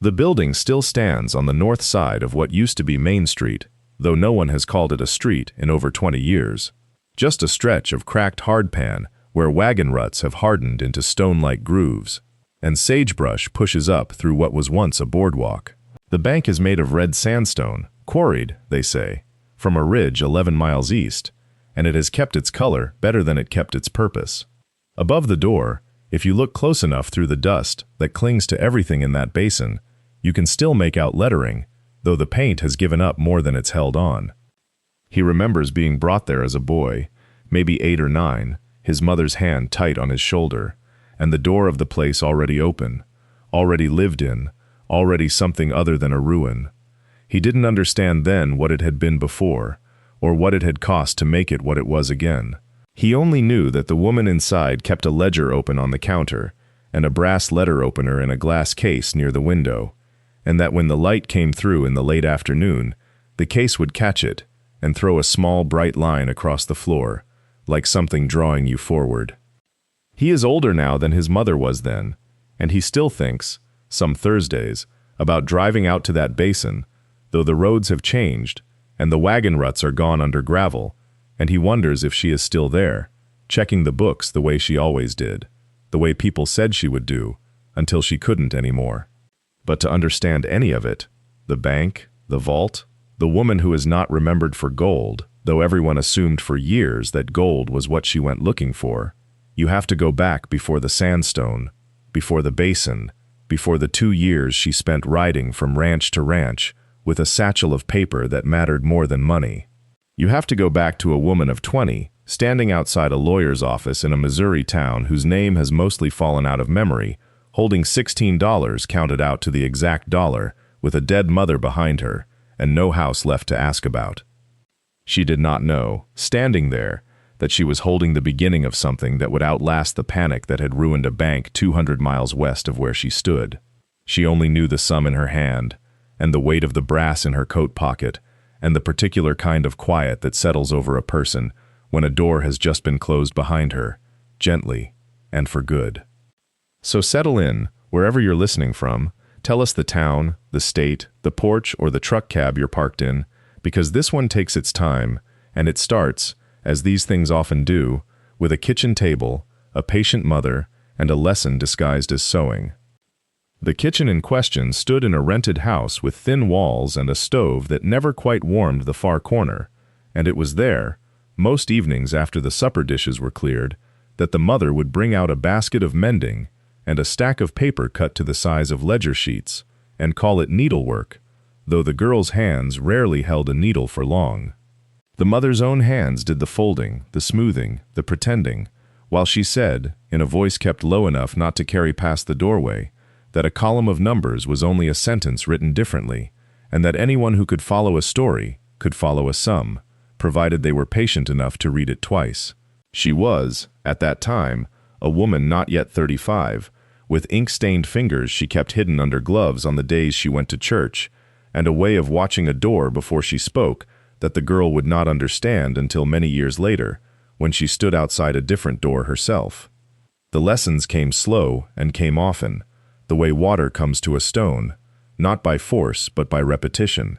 The building still stands on the north side of what used to be Main Street, though no one has called it a street in over 20 years. Just a stretch of cracked hardpan where wagon ruts have hardened into stone-like grooves, and sagebrush pushes up through what was once a boardwalk. The bank is made of red sandstone, quarried, they say, from a ridge 11 miles east, and it has kept its color better than it kept its purpose. Above the door, if you look close enough through the dust that clings to everything in that basin, you can still make out lettering, though the paint has given up more than it's held on. He remembers being brought there as a boy, maybe 8 or 9, his mother's hand tight on his shoulder, and the door of the place already open, already lived in, already something other than a ruin. He didn't understand then what it had been before, or what it had cost to make it what it was again. He only knew that the woman inside kept a ledger open on the counter, and a brass letter opener in a glass case near the window, and that when the light came through in the late afternoon, the case would catch it and throw a small bright line across the floor, like something drawing you forward. He is older now than his mother was then, and he still thinks, some Thursdays, about driving out to that basin, though the roads have changed, and the wagon ruts are gone under gravel, and he wonders if she is still there, checking the books the way she always did, the way people said she would do, until she couldn't anymore. But to understand any of it, the bank, the vault, the woman who is not remembered for gold, though everyone assumed for years that gold was what she went looking for, you have to go back before the sandstone, before the basin, before the 2 years she spent riding from ranch to ranch with a satchel of paper that mattered more than money. You have to go back to a woman of 20, standing outside a lawyer's office in a Missouri town whose name has mostly fallen out of memory, holding $16 counted out to the exact dollar, with a dead mother behind her, and no house left to ask about. She did not know, standing there, that she was holding the beginning of something that would outlast the panic that had ruined a bank 200 miles west of where she stood. She only knew the sum in her hand, and the weight of the brass in her coat pocket, and the particular kind of quiet that settles over a person when a door has just been closed behind her, gently and for good. So settle in, wherever you're listening from. Tell us the town, the state, the porch, or the truck cab you're parked in, because this one takes its time, and it starts, as these things often do, with a kitchen table, a patient mother, and a lesson disguised as sewing. The kitchen in question stood in a rented house with thin walls and a stove that never quite warmed the far corner, and it was there, most evenings after the supper dishes were cleared, that the mother would bring out a basket of mending and a stack of paper cut to the size of ledger sheets, and call it needlework, though the girl's hands rarely held a needle for long. The mother's own hands did the folding, the smoothing, the pretending, while she said, in a voice kept low enough not to carry past the doorway, that a column of numbers was only a sentence written differently, and that anyone who could follow a story could follow a sum, provided they were patient enough to read it twice. She was, at that time, a woman not yet 35, with ink-stained fingers she kept hidden under gloves on the days she went to church, and a way of watching a door before she spoke that the girl would not understand until many years later, when she stood outside a different door herself. The lessons came slow and came often, the way water comes to a stone, not by force but by repetition.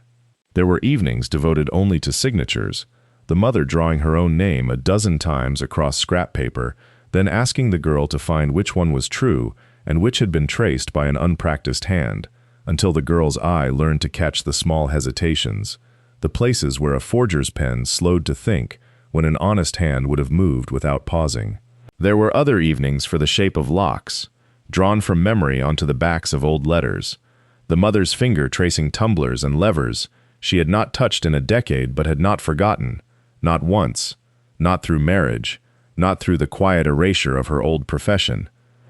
There were evenings devoted only to signatures, the mother drawing her own name a dozen times across scrap paper, then asking the girl to find which one was true and which had been traced by an unpracticed hand, until the girl's eye learned to catch the small hesitations, the places where a forger's pen slowed to think when an honest hand would have moved without pausing. There were other evenings for the shape of locks, drawn from memory onto the backs of old letters, the mother's finger tracing tumblers and levers she had not touched in a decade but had not forgotten, not once, not through marriage, not through the quiet erasure of her old profession.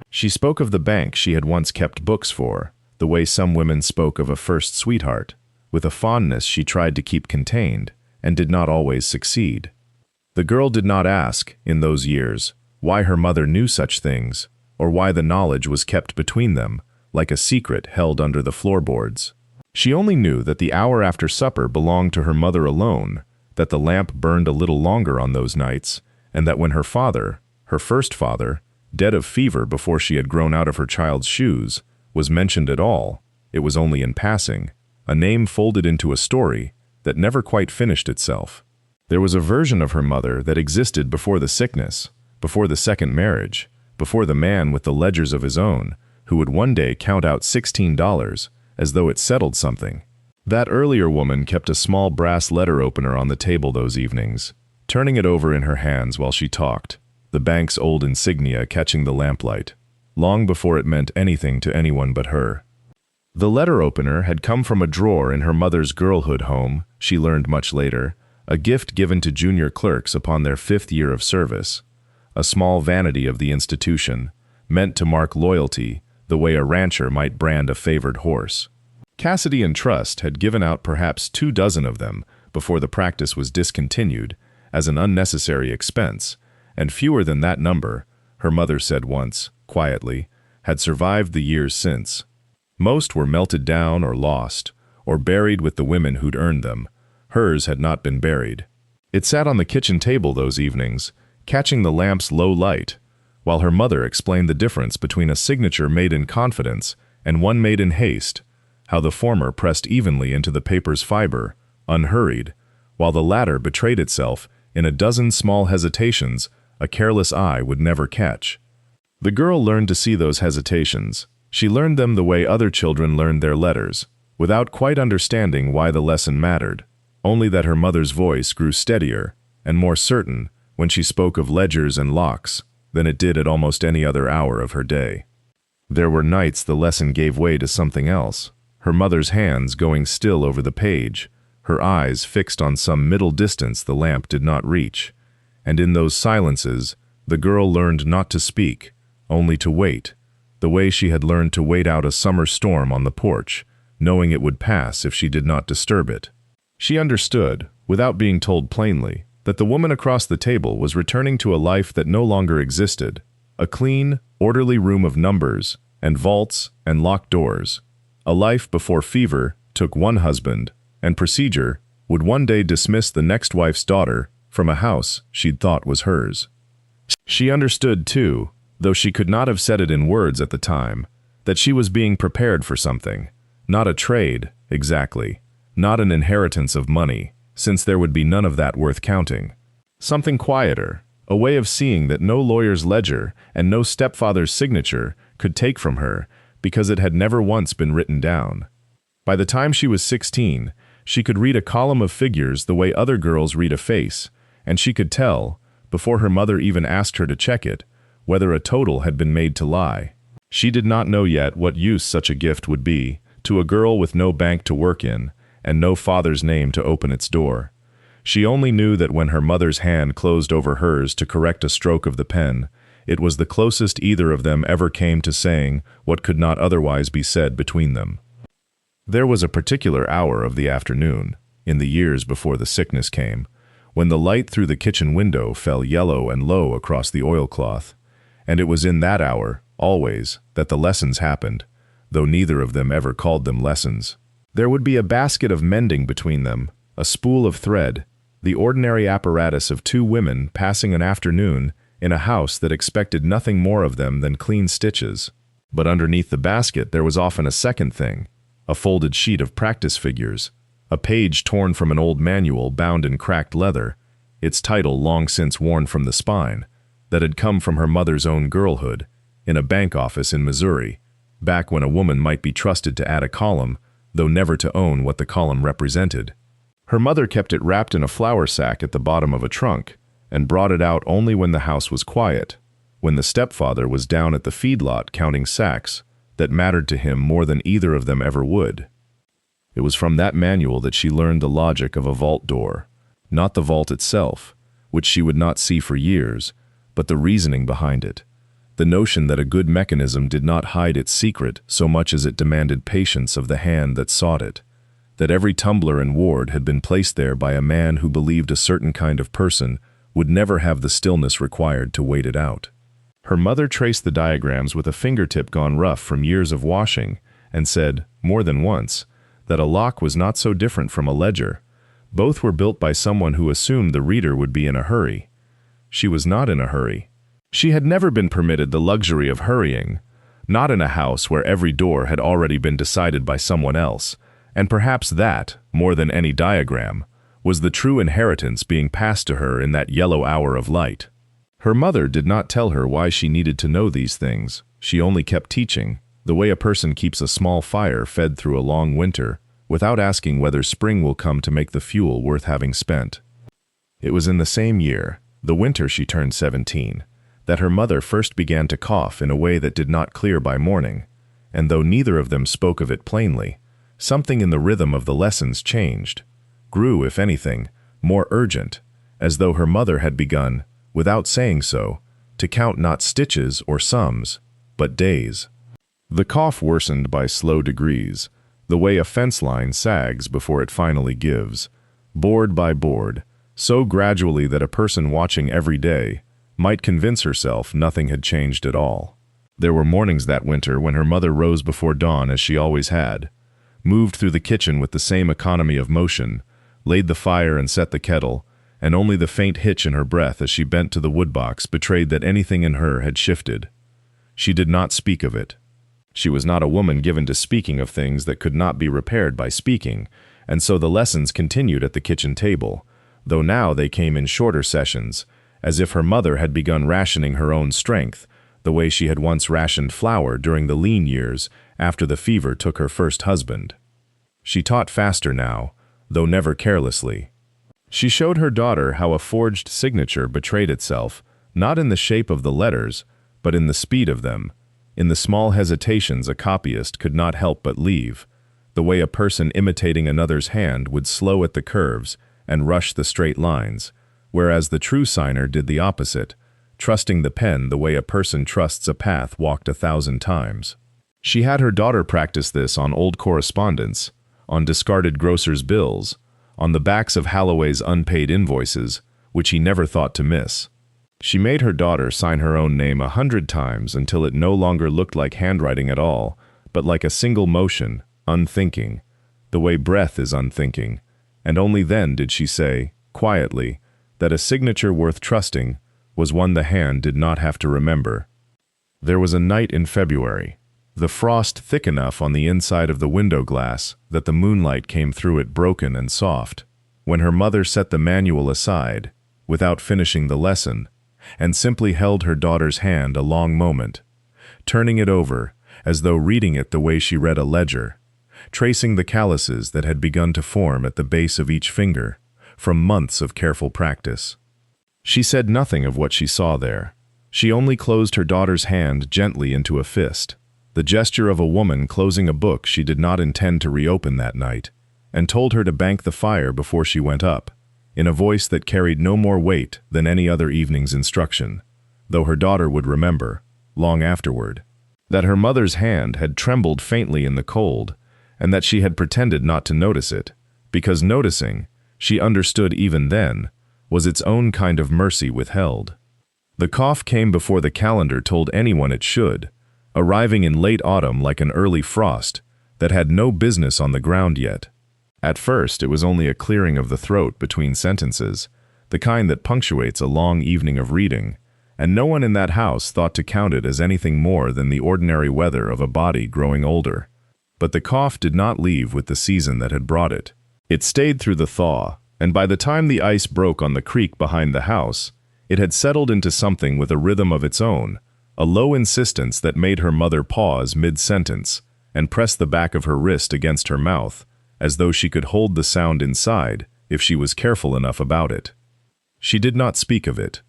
She spoke of the bank she had once kept books for, the way some women spoke of a first sweetheart, with a fondness she tried to keep contained, and did not always succeed. The girl did not ask, in those years, why her mother knew such things, or why the knowledge was kept between them, like a secret held under the floorboards. She only knew that the hour after supper belonged to her mother alone, that the lamp burned a little longer on those nights, and that when her father, her first father, dead of fever before she had grown out of her child's shoes, was mentioned at all, it was only in passing, a name folded into a story that never quite finished itself. There was a version of her mother that existed before the sickness, before the second marriage, before the man with the ledgers of his own, who would one day count out $16 as though it settled something. That earlier woman kept a small brass letter opener on the table those evenings, turning it over in her hands while she talked, the bank's old insignia catching the lamplight, long before it meant anything to anyone but her. The letter opener had come from a drawer in her mother's girlhood home, she learned much later, a gift given to junior clerks upon their 5th year of service, a small vanity of the institution, meant to mark loyalty the way a rancher might brand a favored horse. Cassidy and Trust had given out perhaps 24 of them before the practice was discontinued as an unnecessary expense, and fewer than that number, her mother said once, quietly, had survived the years since. Most were melted down or lost, or buried with the women who'd earned them. Hers had not been buried. It sat on the kitchen table those evenings, catching the lamp's low light, while her mother explained the difference between a signature made in confidence and one made in haste, how the former pressed evenly into the paper's fiber, unhurried, while the latter betrayed itself in a dozen small hesitations a careless eye would never catch. The girl learned to see those hesitations. She learned them the way other children learned their letters, without quite understanding why the lesson mattered, only that her mother's voice grew steadier and more certain when she spoke of ledgers and locks than it did at almost any other hour of her day. There were nights the lesson gave way to something else, her mother's hands going still over the page, her eyes fixed on some middle distance the lamp did not reach, and in those silences the girl learned not to speak, only to wait, the way she had learned to wait out a summer storm on the porch, knowing it would pass if she did not disturb it. She understood, without being told plainly, that the woman across the table was returning to a life that no longer existed, a clean, orderly room of numbers and vaults and locked doors, a life before fever took one husband and procedure would one day dismiss the next wife's daughter from a house she'd thought was hers. She understood, too, though she could not have said it in words at the time, that she was being prepared for something, not a trade, exactly, not an inheritance of money, since there would be none of that worth counting. Something quieter, a way of seeing that no lawyer's ledger and no stepfather's signature could take from her because it had never once been written down. By the time she was 16, she could read a column of figures the way other girls read a face, and she could tell, before her mother even asked her to check it, whether a total had been made to lie. She did not know yet what use such a gift would be to a girl with no bank to work in and no father's name to open its door. She only knew that when her mother's hand closed over hers to correct a stroke of the pen, it was the closest either of them ever came to saying what could not otherwise be said between them. There was a particular hour of the afternoon, in the years before the sickness came, when the light through the kitchen window fell yellow and low across the oilcloth, and it was in that hour, always, that the lessons happened, though neither of them ever called them lessons. There would be a basket of mending between them, a spool of thread, the ordinary apparatus of two women passing an afternoon in a house that expected nothing more of them than clean stitches. But underneath the basket there was often a second thing, a folded sheet of practice figures, a page torn from an old manual bound in cracked leather, its title long since worn from the spine, that had come from her mother's own girlhood, in a bank office in Missouri, back when a woman might be trusted to add a column, though never to own what the column represented. Her mother kept it wrapped in a flour sack at the bottom of a trunk, and brought it out only when the house was quiet, when the stepfather was down at the feedlot counting sacks that mattered to him more than either of them ever would. It was from that manual that she learned the logic of a vault door, not the vault itself, which she would not see for years, but the reasoning behind it, the notion that a good mechanism did not hide its secret so much as it demanded patience of the hand that sought it, that every tumbler and ward had been placed there by a man who believed a certain kind of person would never have the stillness required to wait it out. Her mother traced the diagrams with a fingertip gone rough from years of washing, and said, more than once, that a lock was not so different from a ledger. Both were built by someone who assumed the reader would be in a hurry. She was not in a hurry. She had never been permitted the luxury of hurrying, not in a house where every door had already been decided by someone else, and perhaps that, more than any diagram, was the true inheritance being passed to her in that yellow hour of light. Her mother did not tell her why she needed to know these things. She only kept teaching, the way a person keeps a small fire fed through a long winter, without asking whether spring will come to make the fuel worth having spent. It was in the same year, the winter she turned 17, that her mother first began to cough in a way that did not clear by morning, and though neither of them spoke of it plainly, something in the rhythm of the lessons changed, grew, if anything, more urgent, as though her mother had begun, without saying so, to count not stitches or sums, but days. The cough worsened by slow degrees, the way a fence line sags before it finally gives, board by board, so gradually that a person watching every day might convince herself nothing had changed at all. There were mornings that winter when her mother rose before dawn as she always had, moved through the kitchen with the same economy of motion, laid the fire and set the kettle, and only the faint hitch in her breath as she bent to the woodbox betrayed that anything in her had shifted. She did not speak of it. She was not a woman given to speaking of things that could not be repaired by speaking, and so the lessons continued at the kitchen table, though now they came in shorter sessions, as if her mother had begun rationing her own strength, the way she had once rationed flour during the lean years after the fever took her first husband. She taught faster now, though never carelessly. She showed her daughter how a forged signature betrayed itself, not in the shape of the letters, but in the speed of them, in the small hesitations a copyist could not help but leave, the way a person imitating another's hand would slow at the curves and rush the straight lines, whereas the true signer did the opposite, trusting the pen the way a person trusts a path walked 1,000 times. She had her daughter practice this on old correspondence, on discarded grocer's bills, on the backs of Holloway's unpaid invoices, which he never thought to miss. She made her daughter sign her own name 100 times until it no longer looked like handwriting at all, but like a single motion, unthinking, the way breath is unthinking, and only then did she say, quietly, that a signature worth trusting was one the hand did not have to remember. There was a night in February, the frost thick enough on the inside of the window glass that the moonlight came through it broken and soft, when her mother set the manual aside, without finishing the lesson, and simply held her daughter's hand a long moment, turning it over as though reading it the way she read a ledger, tracing the calluses that had begun to form at the base of each finger, from months of careful practice. She said nothing of what she saw there. She only closed her daughter's hand gently into a fist, the gesture of a woman closing a book she did not intend to reopen that night, and told her to bank the fire before she went up, in a voice that carried no more weight than any other evening's instruction, though her daughter would remember, long afterward, that her mother's hand had trembled faintly in the cold, and that she had pretended not to notice it, because noticing, she understood even then, was its own kind of mercy withheld. The cough came before the calendar told anyone it should, arriving in late autumn like an early frost that had no business on the ground yet. At first, it was only a clearing of the throat between sentences, the kind that punctuates a long evening of reading, and no one in that house thought to count it as anything more than the ordinary weather of a body growing older. But the cough did not leave with the season that had brought it. It stayed through the thaw, and by the time the ice broke on the creek behind the house, it had settled into something with a rhythm of its own, a low insistence that made her mother pause mid-sentence and press the back of her wrist against her mouth, as though she could hold the sound inside if she was careful enough about it. She did not speak of it.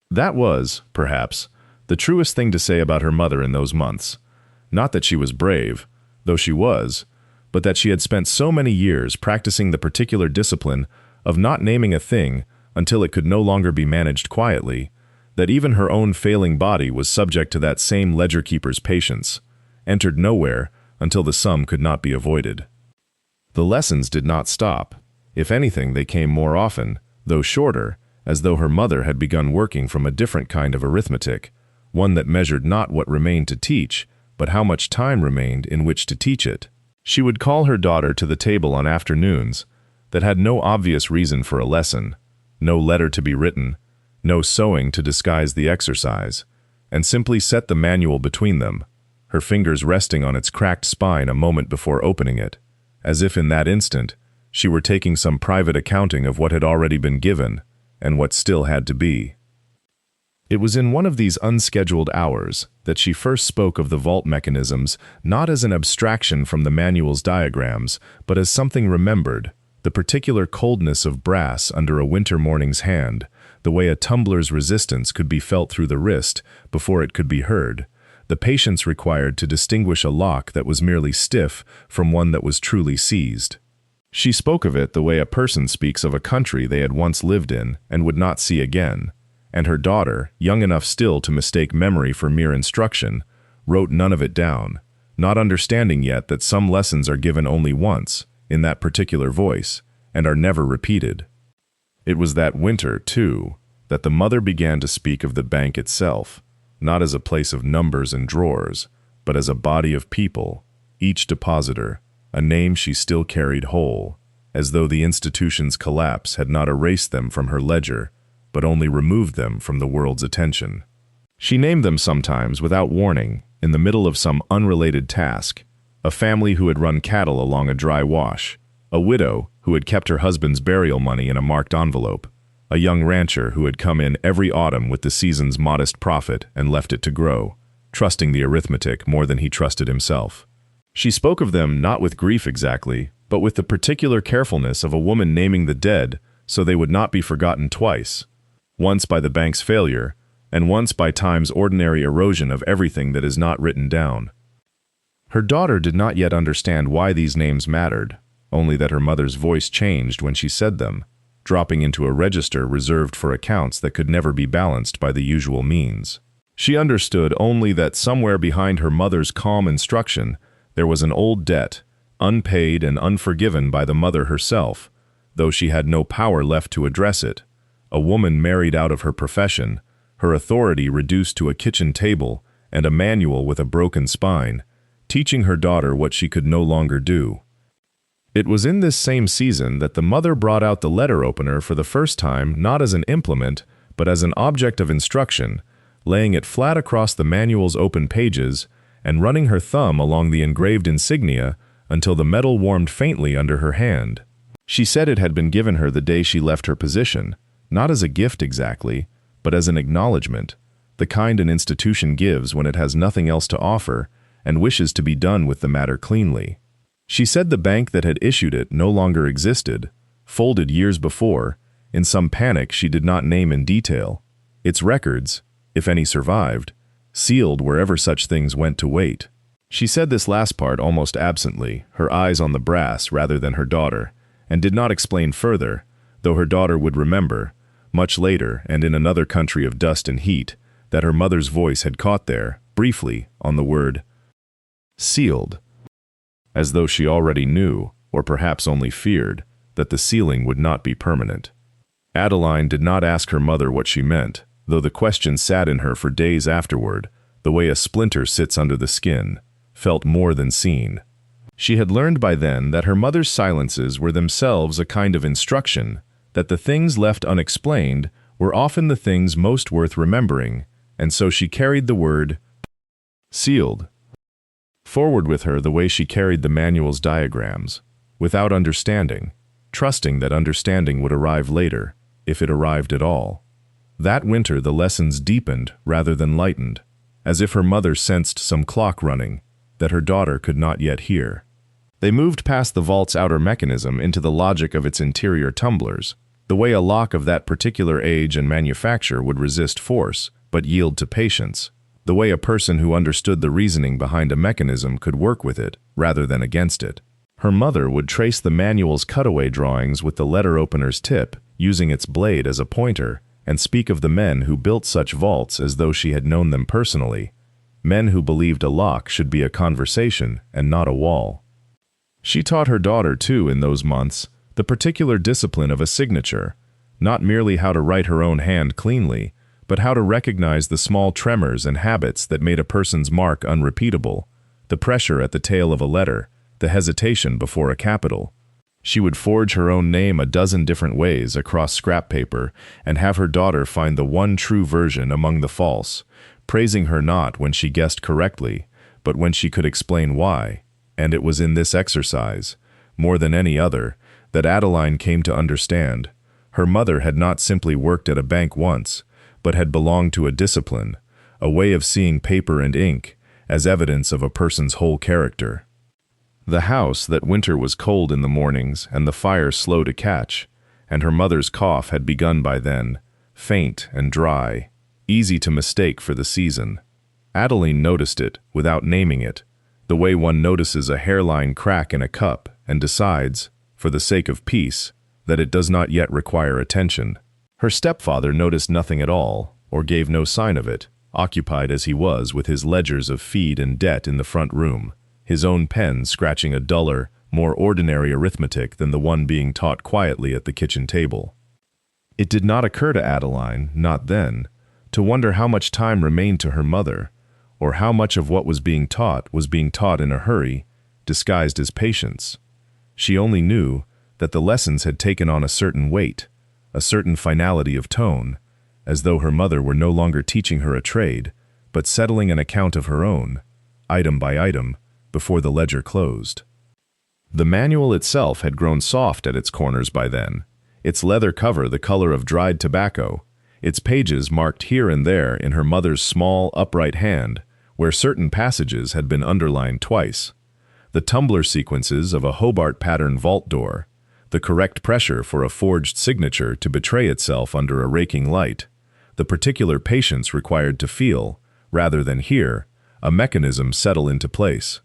That was, perhaps, the truest thing to say about her mother in those months. Not that she was brave, though she was, but that she had spent so many years practicing the particular discipline of not naming a thing until it could no longer be managed quietly, that even her own failing body was subject to that same ledger-keeper's patience, entered nowhere until the sum could not be avoided. The lessons did not stop. If anything, they came more often, though shorter, as though her mother had begun working from a different kind of arithmetic, one that measured not what remained to teach, but how much time remained in which to teach it. She would call her daughter to the table on afternoons that had no obvious reason for a lesson, no letter to be written, no sewing to disguise the exercise, and simply set the manual between them, her fingers resting on its cracked spine a moment before opening it, as if in that instant she were taking some private accounting of what had already been given and what still had to be. It was in one of these unscheduled hours that she first spoke of the vault mechanisms not as an abstraction from the manual's diagrams, but as something remembered, the particular coldness of brass under a winter morning's hand, the way a tumbler's resistance could be felt through the wrist before it could be heard, the patience required to distinguish a lock that was merely stiff from one that was truly seized. She spoke of it the way a person speaks of a country they had once lived in and would not see again, and her daughter, young enough still to mistake memory for mere instruction, wrote none of it down, not understanding yet that some lessons are given only once, in that particular voice, and are never repeated. It was that winter, too, that the mother began to speak of the bank itself, not as a place of numbers and drawers, but as a body of people, each depositor, a name she still carried whole, as though the institution's collapse had not erased them from her ledger, but only removed them from the world's attention. She named them sometimes without warning, in the middle of some unrelated task: a family who had run cattle along a dry wash, a widow who had kept her husband's burial money in a marked envelope, a young rancher who had come in every autumn with the season's modest profit and left it to grow, trusting the arithmetic more than he trusted himself. She spoke of them not with grief exactly, but with the particular carefulness of a woman naming the dead so they would not be forgotten twice, once by the bank's failure, and once by time's ordinary erosion of everything that is not written down. Her daughter did not yet understand why these names mattered, only that her mother's voice changed when she said them, dropping into a register reserved for accounts that could never be balanced by the usual means. She understood only that somewhere behind her mother's calm instruction there was an old debt, unpaid and unforgiven by the mother herself, though she had no power left to address it. A woman married out of her profession, her authority reduced to a kitchen table and a manual with a broken spine, teaching her daughter what she could no longer do. It was in this same season that the mother brought out the letter opener for the first time, not as an implement, but as an object of instruction, laying it flat across the manual's open pages and running her thumb along the engraved insignia until the metal warmed faintly under her hand. She said it had been given her the day she left her position, not as a gift exactly, but as an acknowledgement, the kind an institution gives when it has nothing else to offer and wishes to be done with the matter cleanly. She said the bank that had issued it no longer existed, folded years before, in some panic she did not name in detail. Its records, if any survived, sealed wherever such things went to wait. She said this last part almost absently, her eyes on the brass rather than her daughter, and did not explain further, though her daughter would remember, much later and in another country of dust and heat, that her mother's voice had caught there, briefly, on the word sealed, as though she already knew, or perhaps only feared, that the sealing would not be permanent. Adeline did not ask her mother what she meant, though the question sat in her for days afterward, the way a splinter sits under the skin, felt more than seen. She had learned by then that her mother's silences were themselves a kind of instruction, that the things left unexplained were often the things most worth remembering, and so she carried the word sealed forward with her the way she carried the manual's diagrams, without understanding, trusting that understanding would arrive later, if it arrived at all. That winter the lessons deepened rather than lightened, as if her mother sensed some clock running that her daughter could not yet hear. They moved past the vault's outer mechanism into the logic of its interior tumblers, the way a lock of that particular age and manufacture would resist force, but yield to patience, the way a person who understood the reasoning behind a mechanism could work with it rather than against it. Her mother would trace the manual's cutaway drawings with the letter opener's tip, using its blade as a pointer, and speak of the men who built such vaults as though she had known them personally, men who believed a lock should be a conversation and not a wall. She taught her daughter, too, in those months, the particular discipline of a signature, not merely how to write her own hand cleanly, but how to recognize the small tremors and habits that made a person's mark unrepeatable, the pressure at the tail of a letter, the hesitation before a capital. She would forge her own name a dozen different ways across scrap paper and have her daughter find the one true version among the false, praising her not when she guessed correctly, but when she could explain why, and it was in this exercise, more than any other, that Adeline came to understand, her mother had not simply worked at a bank once, but had belonged to a discipline, a way of seeing paper and ink as evidence of a person's whole character. The house that winter was cold in the mornings and the fire slow to catch, and her mother's cough had begun by then, faint and dry, easy to mistake for the season. Adeline noticed it without naming it, the way one notices a hairline crack in a cup and decides, for the sake of peace, that it does not yet require attention. Her stepfather noticed nothing at all, or gave no sign of it, occupied as he was with his ledgers of feed and debt in the front room, his own pen scratching a duller, more ordinary arithmetic than the one being taught quietly at the kitchen table. It did not occur to Adeline, not then, to wonder how much time remained to her mother, or how much of what was being taught in a hurry, disguised as patience. She only knew that the lessons had taken on a certain weight, a certain finality of tone, as though her mother were no longer teaching her a trade, but settling an account of her own, item by item, before the ledger closed. The manual itself had grown soft at its corners by then, its leather cover the color of dried tobacco, its pages marked here and there in her mother's small, upright hand, where certain passages had been underlined twice. The tumbler sequences of a Hobart pattern vault door, the correct pressure for a forged signature to betray itself under a raking light, the particular patience required to feel, rather than hear, a mechanism settle into place.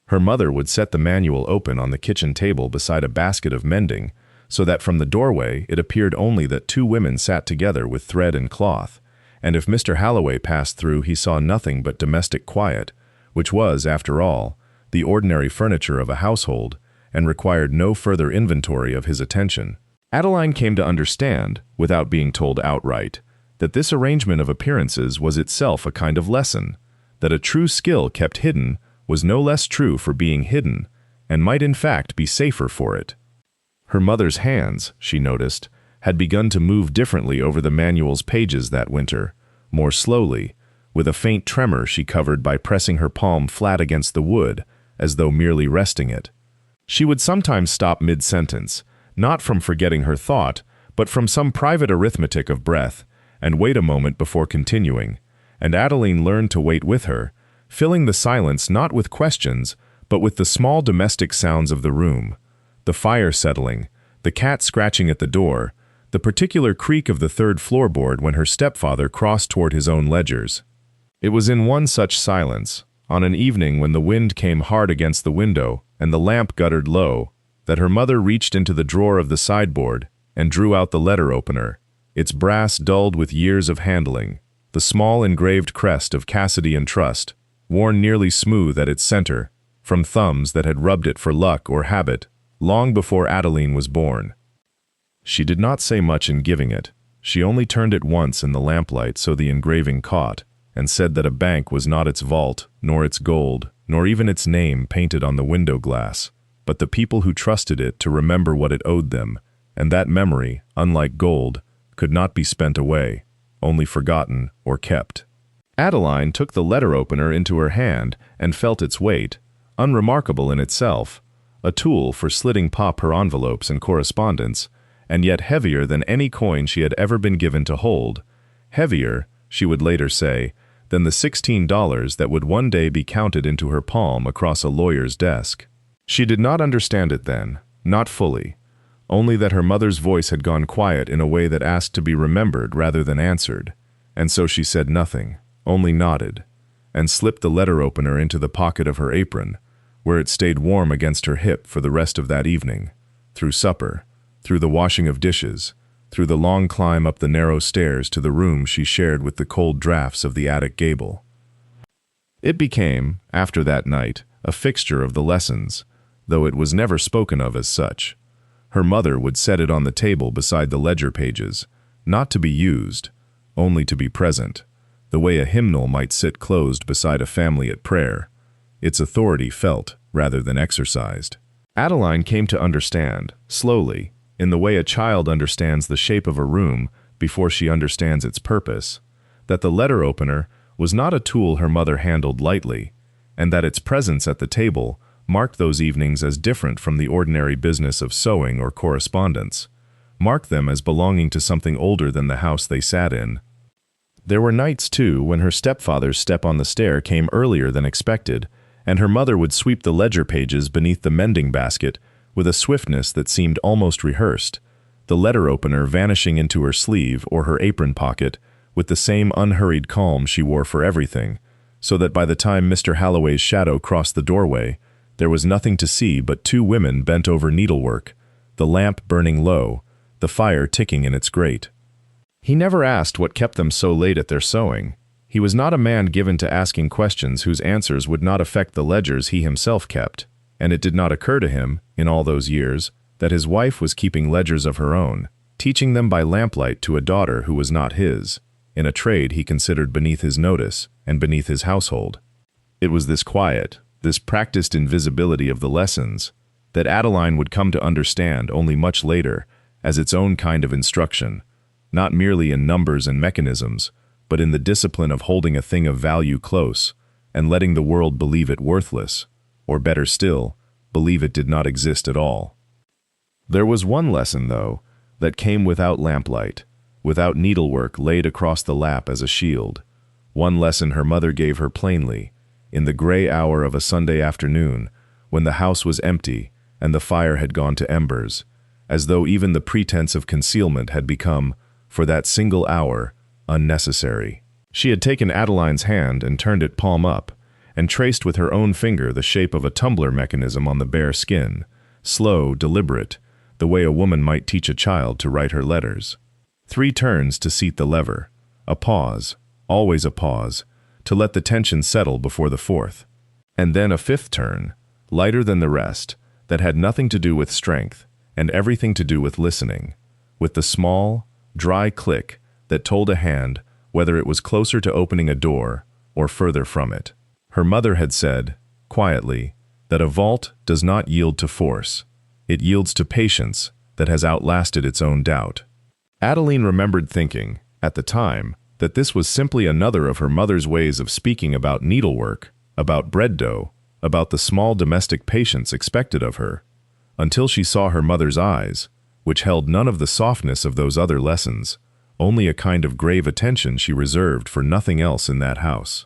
Her mother would set the manual open on the kitchen table beside a basket of mending, so that from the doorway it appeared only that two women sat together with thread and cloth, and if Mr. Halloway passed through he saw nothing but domestic quiet, which was, after all, the ordinary furniture of a household, and required no further inventory of his attention. Adeline came to understand, without being told outright, that this arrangement of appearances was itself a kind of lesson, that a true skill kept hidden was no less true for being hidden, and might in fact be safer for it. Her mother's hands, she noticed, had begun to move differently over the manual's pages that winter, more slowly, with a faint tremor she covered by pressing her palm flat against the wood, as though merely resting it. She would sometimes stop mid-sentence, not from forgetting her thought, but from some private arithmetic of breath, and wait a moment before continuing, and Adeline learned to wait with her, filling the silence not with questions, but with the small domestic sounds of the room, the fire settling, the cat scratching at the door, the particular creak of the third floorboard when her stepfather crossed toward his own ledgers. It was in one such silence, on an evening when the wind came hard against the window and the lamp guttered low, that her mother reached into the drawer of the sideboard and drew out the letter opener, its brass dulled with years of handling, the small engraved crest of Cassidy and Trust, worn nearly smooth at its center, from thumbs that had rubbed it for luck or habit, long before Adeline was born. She did not say much in giving it. She only turned it once in the lamplight so the engraving caught, and said that a bank was not its vault, nor its gold, nor even its name painted on the window glass, but the people who trusted it to remember what it owed them, and that memory, unlike gold, could not be spent away, only forgotten or kept. Adeline took the letter opener into her hand and felt its weight, unremarkable in itself, a tool for slitting pop her envelopes and correspondence, and yet heavier than any coin she had ever been given to hold, heavier, she would later say, than the $16 that would one day be counted into her palm across a lawyer's desk. She did not understand it then, not fully, only that her mother's voice had gone quiet in a way that asked to be remembered rather than answered, and so she said nothing, only nodded, and slipped the letter opener into the pocket of her apron, where it stayed warm against her hip for the rest of that evening, through supper, through the washing of dishes, through the long climb up the narrow stairs to the room she shared with the cold draughts of the attic gable. It became, after that night, a fixture of the lessons, though it was never spoken of as such. Her mother would set it on the table beside the ledger pages, not to be used, only to be present, the way a hymnal might sit closed beside a family at prayer, its authority felt rather than exercised. Adeline came to understand, slowly, in the way a child understands the shape of a room before she understands its purpose, that the letter opener was not a tool her mother handled lightly, and that its presence at the table marked those evenings as different from the ordinary business of sewing or correspondence, marked them as belonging to something older than the house they sat in. There were nights, too, when her stepfather's step on the stair came earlier than expected, and her mother would sweep the ledger pages beneath the mending basket with a swiftness that seemed almost rehearsed, the letter opener vanishing into her sleeve or her apron pocket with the same unhurried calm she wore for everything, so that by the time Mr. Halloway's shadow crossed the doorway, there was nothing to see but two women bent over needlework, the lamp burning low, the fire ticking in its grate. He never asked what kept them so late at their sewing. He was not a man given to asking questions whose answers would not affect the ledgers he himself kept, and it did not occur to him, in all those years, that his wife was keeping ledgers of her own, teaching them by lamplight to a daughter who was not his, in a trade he considered beneath his notice and beneath his household. It was this quiet, this practiced invisibility of the lessons, that Adeline would come to understand only much later as its own kind of instruction, not merely in numbers and mechanisms, but in the discipline of holding a thing of value close and letting the world believe it worthless, or better still, believe it did not exist at all. There was one lesson, though, that came without lamplight, without needlework laid across the lap as a shield. One lesson her mother gave her plainly, in the gray hour of a Sunday afternoon, when the house was empty and the fire had gone to embers, as though even the pretense of concealment had become, for that single hour, unnecessary. She had taken Adeline's hand and turned it palm up, and traced with her own finger the shape of a tumbler mechanism on the bare skin, slow, deliberate, the way a woman might teach a child to write her letters. 3 turns to seat the lever, a pause, always a pause, to let the tension settle before the 4th, and then a 5th turn, lighter than the rest, that had nothing to do with strength and everything to do with listening, with the small, dry click that told a hand whether it was closer to opening a door or further from it. Her mother had said, quietly, that a vault does not yield to force. It yields to patience that has outlasted its own doubt. Adeline remembered thinking, at the time, that this was simply another of her mother's ways of speaking about needlework, about bread dough, about the small domestic patience expected of her, until she saw her mother's eyes, which held none of the softness of those other lessons, only a kind of grave attention she reserved for nothing else in that house.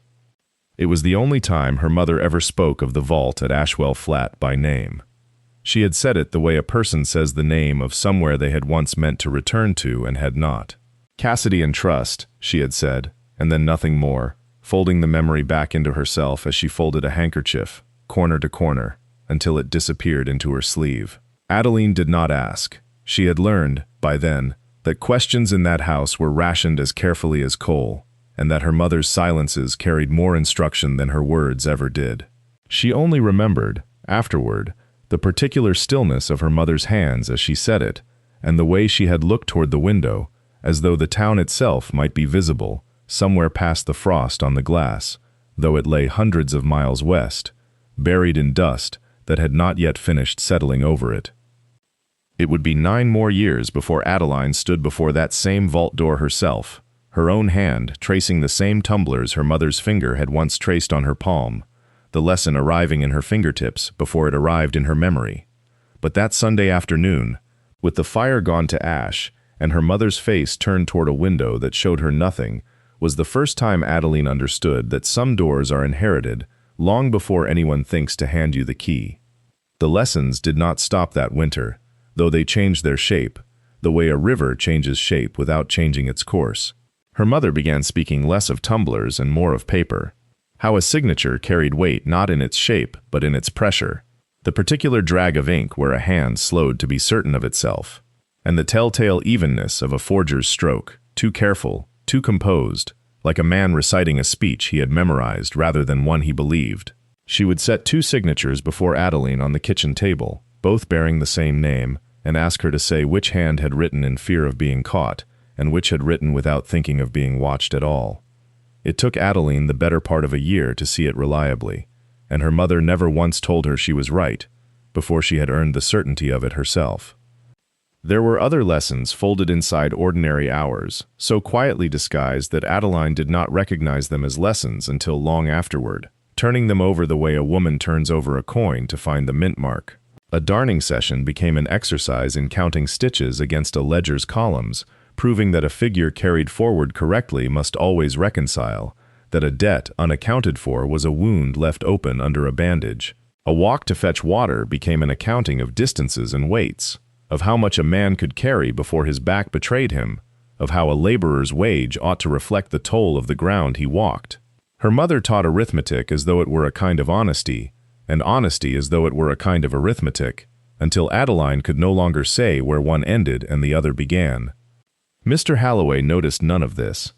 It was the only time her mother ever spoke of the vault at Ashwell Flat by name. She had said it the way a person says the name of somewhere they had once meant to return to and had not. Cassidy and Trust, she had said, and then nothing more, folding the memory back into herself as she folded a handkerchief, corner to corner, until it disappeared into her sleeve. Adeline did not ask. She had learned, by then, that questions in that house were rationed as carefully as coal, and that her mother's silences carried more instruction than her words ever did. She only remembered, afterward, the particular stillness of her mother's hands as she said it, and the way she had looked toward the window, as though the town itself might be visible, somewhere past the frost on the glass, though it lay hundreds of miles west, buried in dust that had not yet finished settling over it. It would be 9 more years before Adeline stood before that same vault door herself, her own hand tracing the same tumblers her mother's finger had once traced on her palm, the lesson arriving in her fingertips before it arrived in her memory. But that Sunday afternoon, with the fire gone to ash and her mother's face turned toward a window that showed her nothing, was the first time Adeline understood that some doors are inherited long before anyone thinks to hand you the key. The lessons did not stop that winter, though they changed their shape, the way a river changes shape without changing its course. Her mother began speaking less of tumblers and more of paper, how a signature carried weight not in its shape but in its pressure, the particular drag of ink where a hand slowed to be certain of itself, and the telltale evenness of a forger's stroke, too careful, too composed, like a man reciting a speech he had memorized rather than one he believed. She would set 2 signatures before Adeline on the kitchen table, both bearing the same name, and ask her to say which hand had written in fear of being caught, and which had written without thinking of being watched at all. It took Adeline the better part of a year to see it reliably, and her mother never once told her she was right, before she had earned the certainty of it herself. There were other lessons folded inside ordinary hours, so quietly disguised that Adeline did not recognize them as lessons until long afterward, turning them over the way a woman turns over a coin to find the mint mark. A darning session became an exercise in counting stitches against a ledger's columns, proving that a figure carried forward correctly must always reconcile, that a debt unaccounted for was a wound left open under a bandage. A walk to fetch water became an accounting of distances and weights, of how much a man could carry before his back betrayed him, of how a laborer's wage ought to reflect the toll of the ground he walked. Her mother taught arithmetic as though it were a kind of honesty, and honesty as though it were a kind of arithmetic, until Adeline could no longer say where one ended and the other began. Mr. Halloway noticed none of this.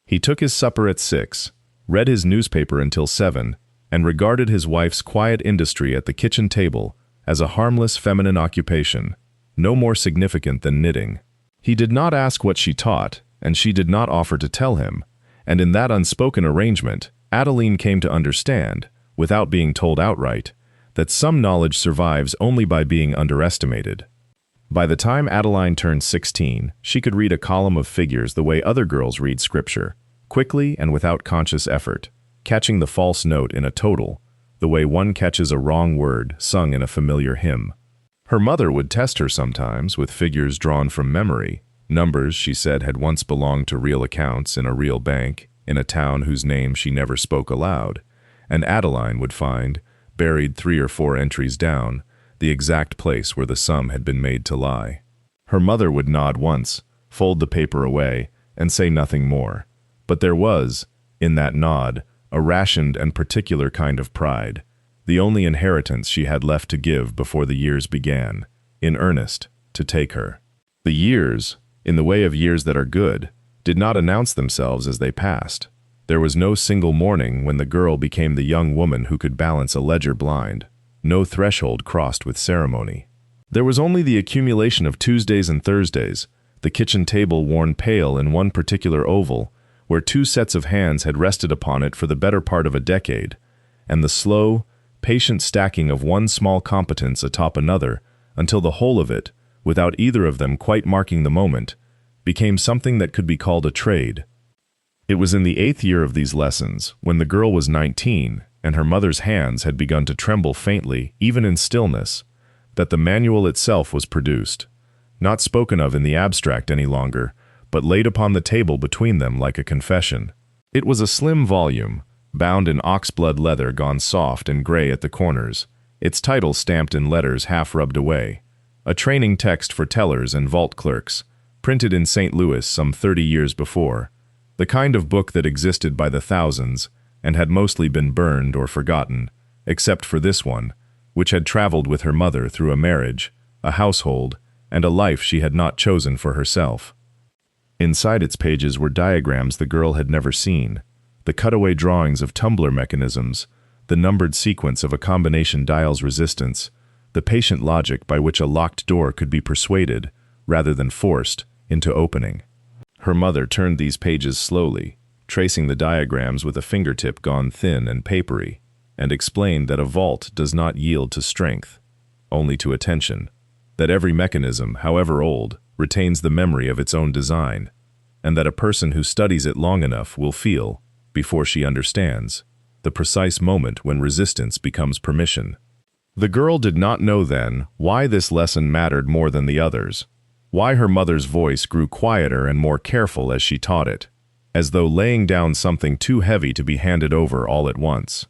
He took his supper at 6, read his newspaper until 7, and regarded his wife's quiet industry at the kitchen table as a harmless feminine occupation, no more significant than knitting. He did not ask what she taught, and she did not offer to tell him, and in that unspoken arrangement, Adeline came to understand, without being told outright, that some knowledge survives only by being underestimated. By the time Adeline turned 16, she could read a column of figures the way other girls read scripture, quickly and without conscious effort, catching the false note in a total, the way one catches a wrong word sung in a familiar hymn. Her mother would test her sometimes with figures drawn from memory, numbers she said had once belonged to real accounts in a real bank, in a town whose name she never spoke aloud, and Adeline would find, buried 3 or 4 entries down, the exact place where the sum had been made to lie. Her mother would nod once, fold the paper away, and say nothing more, but there was, in that nod, a rationed and particular kind of pride, the only inheritance she had left to give before the years began, in earnest, to take her. The years, in the way of years that are good, did not announce themselves as they passed. There was no single morning when the girl became the young woman who could balance a ledger blind, no threshold crossed with ceremony. There was only the accumulation of Tuesdays and Thursdays, the kitchen table worn pale in one particular oval, where 2 sets of hands had rested upon it for the better part of a decade, and the slow, patient stacking of one small competence atop another until the whole of it, without either of them quite marking the moment, became something that could be called a trade. It was in the 8th year of these lessons, when the girl was 19 and her mother's hands had begun to tremble faintly, even in stillness, that the manual itself was produced, not spoken of in the abstract any longer, but laid upon the table between them like a confession. It was a slim volume, bound in oxblood leather gone soft and gray at the corners, its title stamped in letters half rubbed away, a training text for tellers and vault clerks, printed in St. Louis some 30 years before, the kind of book that existed by the thousands and had mostly been burned or forgotten, except for this one, which had traveled with her mother through a marriage, a household, and a life she had not chosen for herself. Inside its pages were diagrams the girl had never seen, the cutaway drawings of tumbler mechanisms, the numbered sequence of a combination dial's resistance, the patient logic by which a locked door could be persuaded, rather than forced, into opening. Her mother turned these pages slowly, tracing the diagrams with a fingertip gone thin and papery, and explained that a vault does not yield to strength, only to attention, that every mechanism, however old, retains the memory of its own design, and that a person who studies it long enough will feel, before she understands, the precise moment when resistance becomes permission. The girl did not know then why this lesson mattered more than the others, why her mother's voice grew quieter and more careful as she taught it, as though laying down something too heavy to be handed over all at once.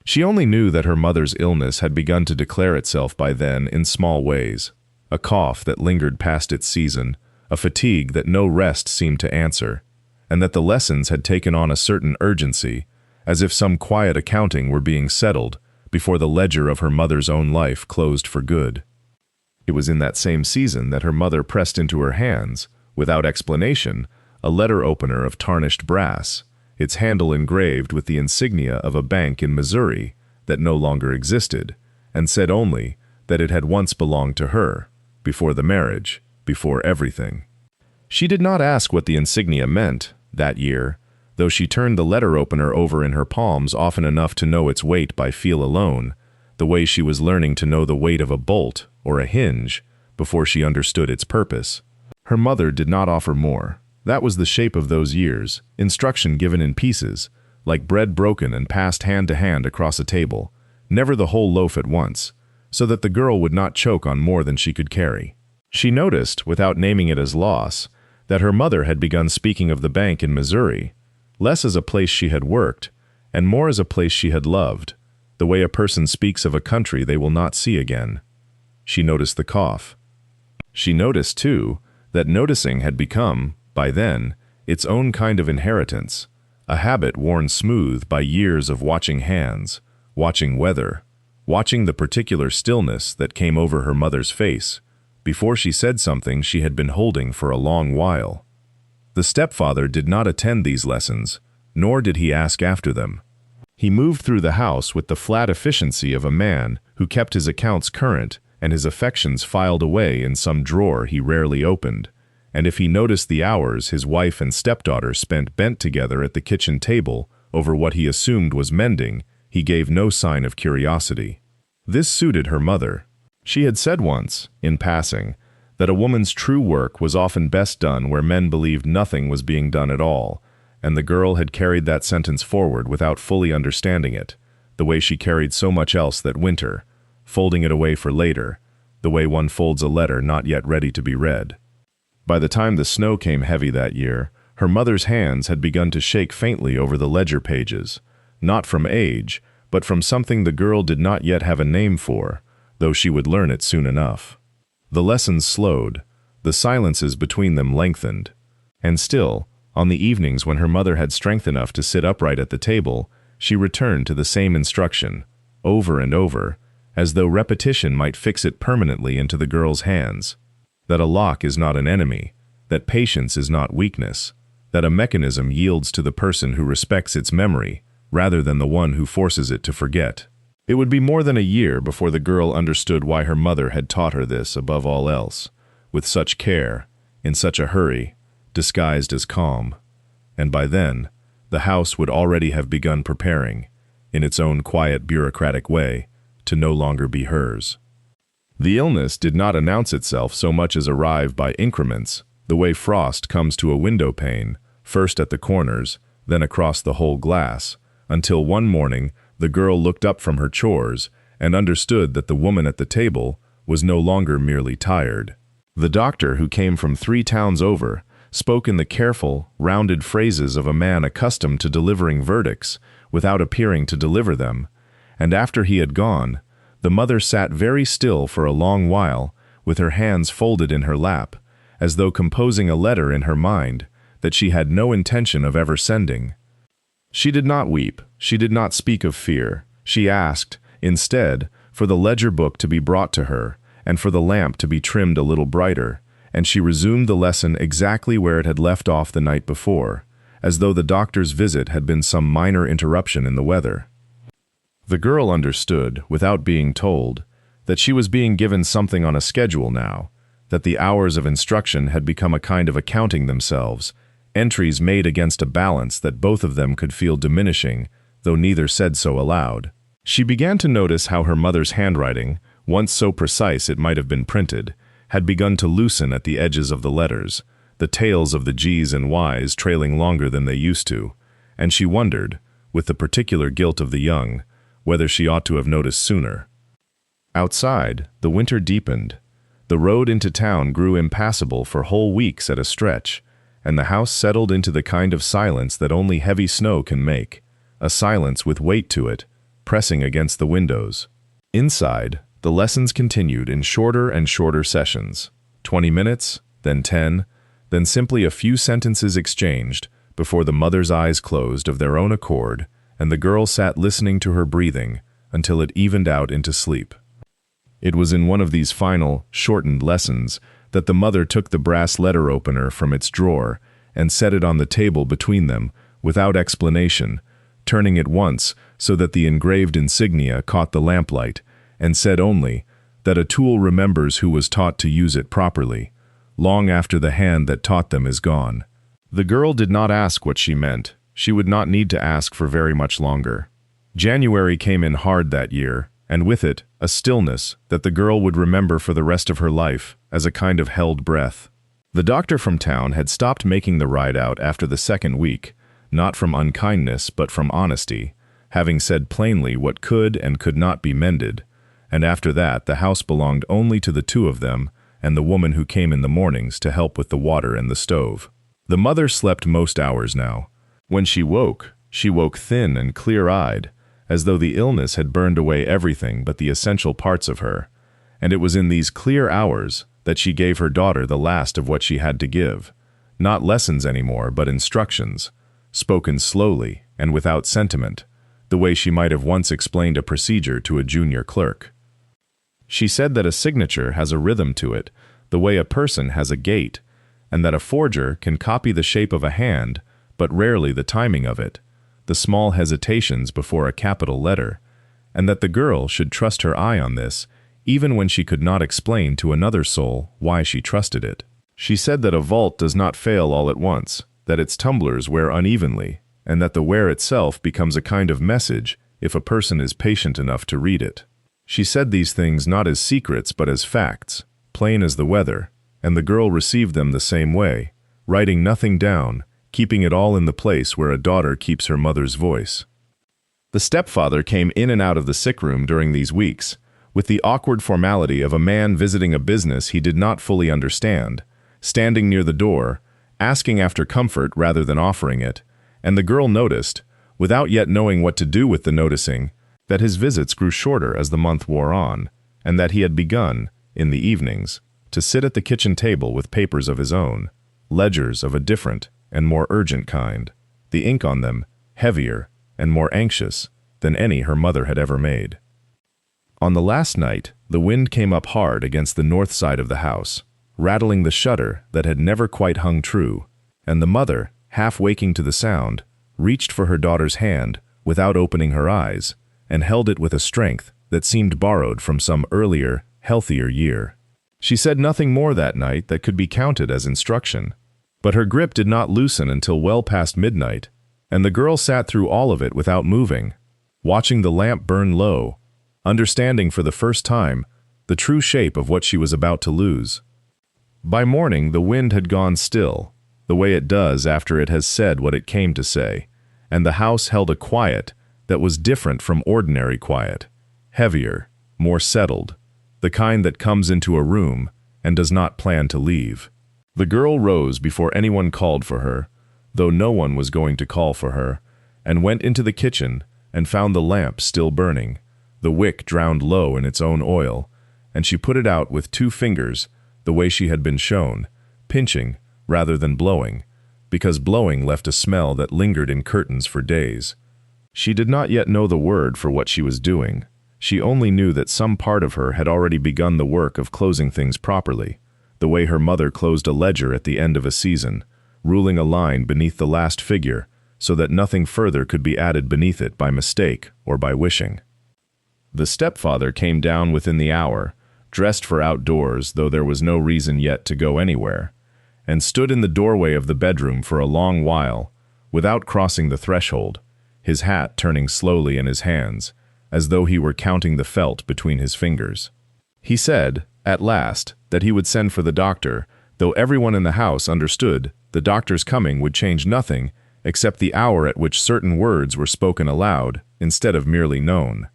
She only knew that her mother's illness had begun to declare itself by then in small ways, a cough that lingered past its season, a fatigue that no rest seemed to answer, and that the lessons had taken on a certain urgency, as if some quiet accounting were being settled before the ledger of her mother's own life closed for good. It was in that same season that her mother pressed into her hands, without explanation, a letter opener of tarnished brass, its handle engraved with the insignia of a bank in Missouri that no longer existed, and said only that it had once belonged to her, before the marriage, before everything. She did not ask what the insignia meant, that year, though she turned the letter opener over in her palms often enough to know its weight by feel alone, the way she was learning to know the weight of a bolt or a hinge before she understood its purpose. Her mother did not offer more. That was the shape of those years, instruction given in pieces, like bread broken and passed hand to hand across a table, never the whole loaf at once, so that the girl would not choke on more than she could carry. She noticed, without naming it as loss, that her mother had begun speaking of the bank in Missouri, less as a place she had worked, and more as a place she had loved, the way a person speaks of a country they will not see again. She noticed the cough. She noticed, too, that noticing had become, by then, its own kind of inheritance, a habit worn smooth by years of watching hands, watching weather, watching the particular stillness that came over her mother's face before she said something she had been holding for a long while. The stepfather did not attend these lessons, nor did he ask after them. He moved through the house with the flat efficiency of a man who kept his accounts current and his affections filed away in some drawer he rarely opened, and if he noticed the hours his wife and stepdaughter spent bent together at the kitchen table over what he assumed was mending, he gave no sign of curiosity. This suited her mother. She had said once, in passing, that a woman's true work was often best done where men believed nothing was being done at all, and the girl had carried that sentence forward without fully understanding it, the way she carried so much else that winter, folding it away for later, the way one folds a letter not yet ready to be read. By the time the snow came heavy that year, her mother's hands had begun to shake faintly over the ledger pages, not from age, but from something the girl did not yet have a name for, though she would learn it soon enough. The lessons slowed, the silences between them lengthened, and still, on the evenings when her mother had strength enough to sit upright at the table, she returned to the same instruction, over and over, as though repetition might fix it permanently into the girl's hands, that a lock is not an enemy, that patience is not weakness, that a mechanism yields to the person who respects its memory, rather than the one who forces it to forget. It would be more than a year before the girl understood why her mother had taught her this above all else, with such care, in such a hurry, disguised as calm. And by then, the house would already have begun preparing, in its own quiet bureaucratic way, to no longer be hers. The illness did not announce itself so much as arrive by increments, the way frost comes to a window pane, first at the corners, then across the whole glass, until one morning the girl looked up from her chores and understood that the woman at the table was no longer merely tired. The doctor, who came from 3 towns over, spoke in the careful, rounded phrases of a man accustomed to delivering verdicts without appearing to deliver them, and after he had gone, the mother sat very still for a long while with her hands folded in her lap, as though composing a letter in her mind that she had no intention of ever sending. She did not weep, she did not speak of fear. She asked, instead, for the ledger book to be brought to her, and for the lamp to be trimmed a little brighter, and she resumed the lesson exactly where it had left off the night before, as though the doctor's visit had been some minor interruption in the weather. The girl understood, without being told, that she was being given something on a schedule now, that the hours of instruction had become a kind of accounting themselves, entries made against a balance that both of them could feel diminishing, though neither said so aloud. She began to notice how her mother's handwriting, once so precise it might have been printed, had begun to loosen at the edges of the letters, the tails of the G's and Y's trailing longer than they used to, and she wondered, with the particular guilt of the young, whether she ought to have noticed sooner. Outside, the winter deepened. The road into town grew impassable for whole weeks at a stretch, and the house settled into the kind of silence that only heavy snow can make, a silence with weight to it, pressing against the windows. Inside, the lessons continued in shorter and shorter sessions, 20 minutes, then 10, then simply a few sentences exchanged before the mother's eyes closed of their own accord, and the girl sat listening to her breathing until it evened out into sleep. It was in one of these final, shortened lessons that the mother took the brass letter opener from its drawer and set it on the table between them, without explanation, turning it once so that the engraved insignia caught the lamplight, and said only that a tool remembers who was taught to use it properly, long after the hand that taught them is gone. The girl did not ask what she meant. She would not need to ask for very much longer. January came in hard that year, and with it, a stillness that the girl would remember for the rest of her life as a kind of held breath. The doctor from town had stopped making the ride out after the second week, not from unkindness but from honesty, having said plainly what could and could not be mended, and after that the house belonged only to the two of them and the woman who came in the mornings to help with the water and the stove. The mother slept most hours now. When she woke thin and clear-eyed, as though the illness had burned away everything but the essential parts of her, and it was in these clear hours that she gave her daughter the last of what she had to give, not lessons anymore but instructions, spoken slowly and without sentiment, the way she might have once explained a procedure to a junior clerk. She said that a signature has a rhythm to it, the way a person has a gait, and that a forger can copy the shape of a hand, but rarely the timing of it, the small hesitations before a capital letter, and that the girl should trust her eye on this, even when she could not explain to another soul why she trusted it. She said that a vault does not fail all at once, that its tumblers wear unevenly, and that the wear itself becomes a kind of message if a person is patient enough to read it. She said these things not as secrets but as facts, plain as the weather, and the girl received them the same way, writing nothing down, keeping it all in the place where a daughter keeps her mother's voice. The stepfather came in and out of the sick room during these weeks, with the awkward formality of a man visiting a business he did not fully understand, standing near the door, asking after comfort rather than offering it, and the girl noticed, without yet knowing what to do with the noticing, that his visits grew shorter as the month wore on, and that he had begun, in the evenings, to sit at the kitchen table with papers of his own, ledgers of a different and more urgent kind, the ink on them heavier and more anxious than any her mother had ever made. On the last night, the wind came up hard against the north side of the house, rattling the shutter that had never quite hung true, and the mother, half waking to the sound, reached for her daughter's hand without opening her eyes, and held it with a strength that seemed borrowed from some earlier, healthier year. She said nothing more that night that could be counted as instruction, but her grip did not loosen until well past midnight, and the girl sat through all of it without moving, watching the lamp burn low, understanding for the first time the true shape of what she was about to lose. By morning the wind had gone still, the way it does after it has said what it came to say, and the house held a quiet that was different from ordinary quiet, heavier, more settled, the kind that comes into a room and does not plan to leave. The girl rose before anyone called for her, though no one was going to call for her, and went into the kitchen and found the lamp still burning, the wick drowned low in its own oil, and she put it out with 2 fingers the way she had been shown, pinching rather than blowing, because blowing left a smell that lingered in curtains for days. She did not yet know the word for what she was doing. She only knew that some part of her had already begun the work of closing things properly, the way her mother closed a ledger at the end of a season, ruling a line beneath the last figure so that nothing further could be added beneath it by mistake or by wishing. The stepfather came down within the hour, dressed for outdoors though there was no reason yet to go anywhere, and stood in the doorway of the bedroom for a long while, without crossing the threshold, his hat turning slowly in his hands, as though he were counting the felt between his fingers. He said, at last, that he would send for the doctor, though everyone in the house understood the doctor's coming would change nothing except the hour at which certain words were spoken aloud instead of merely known.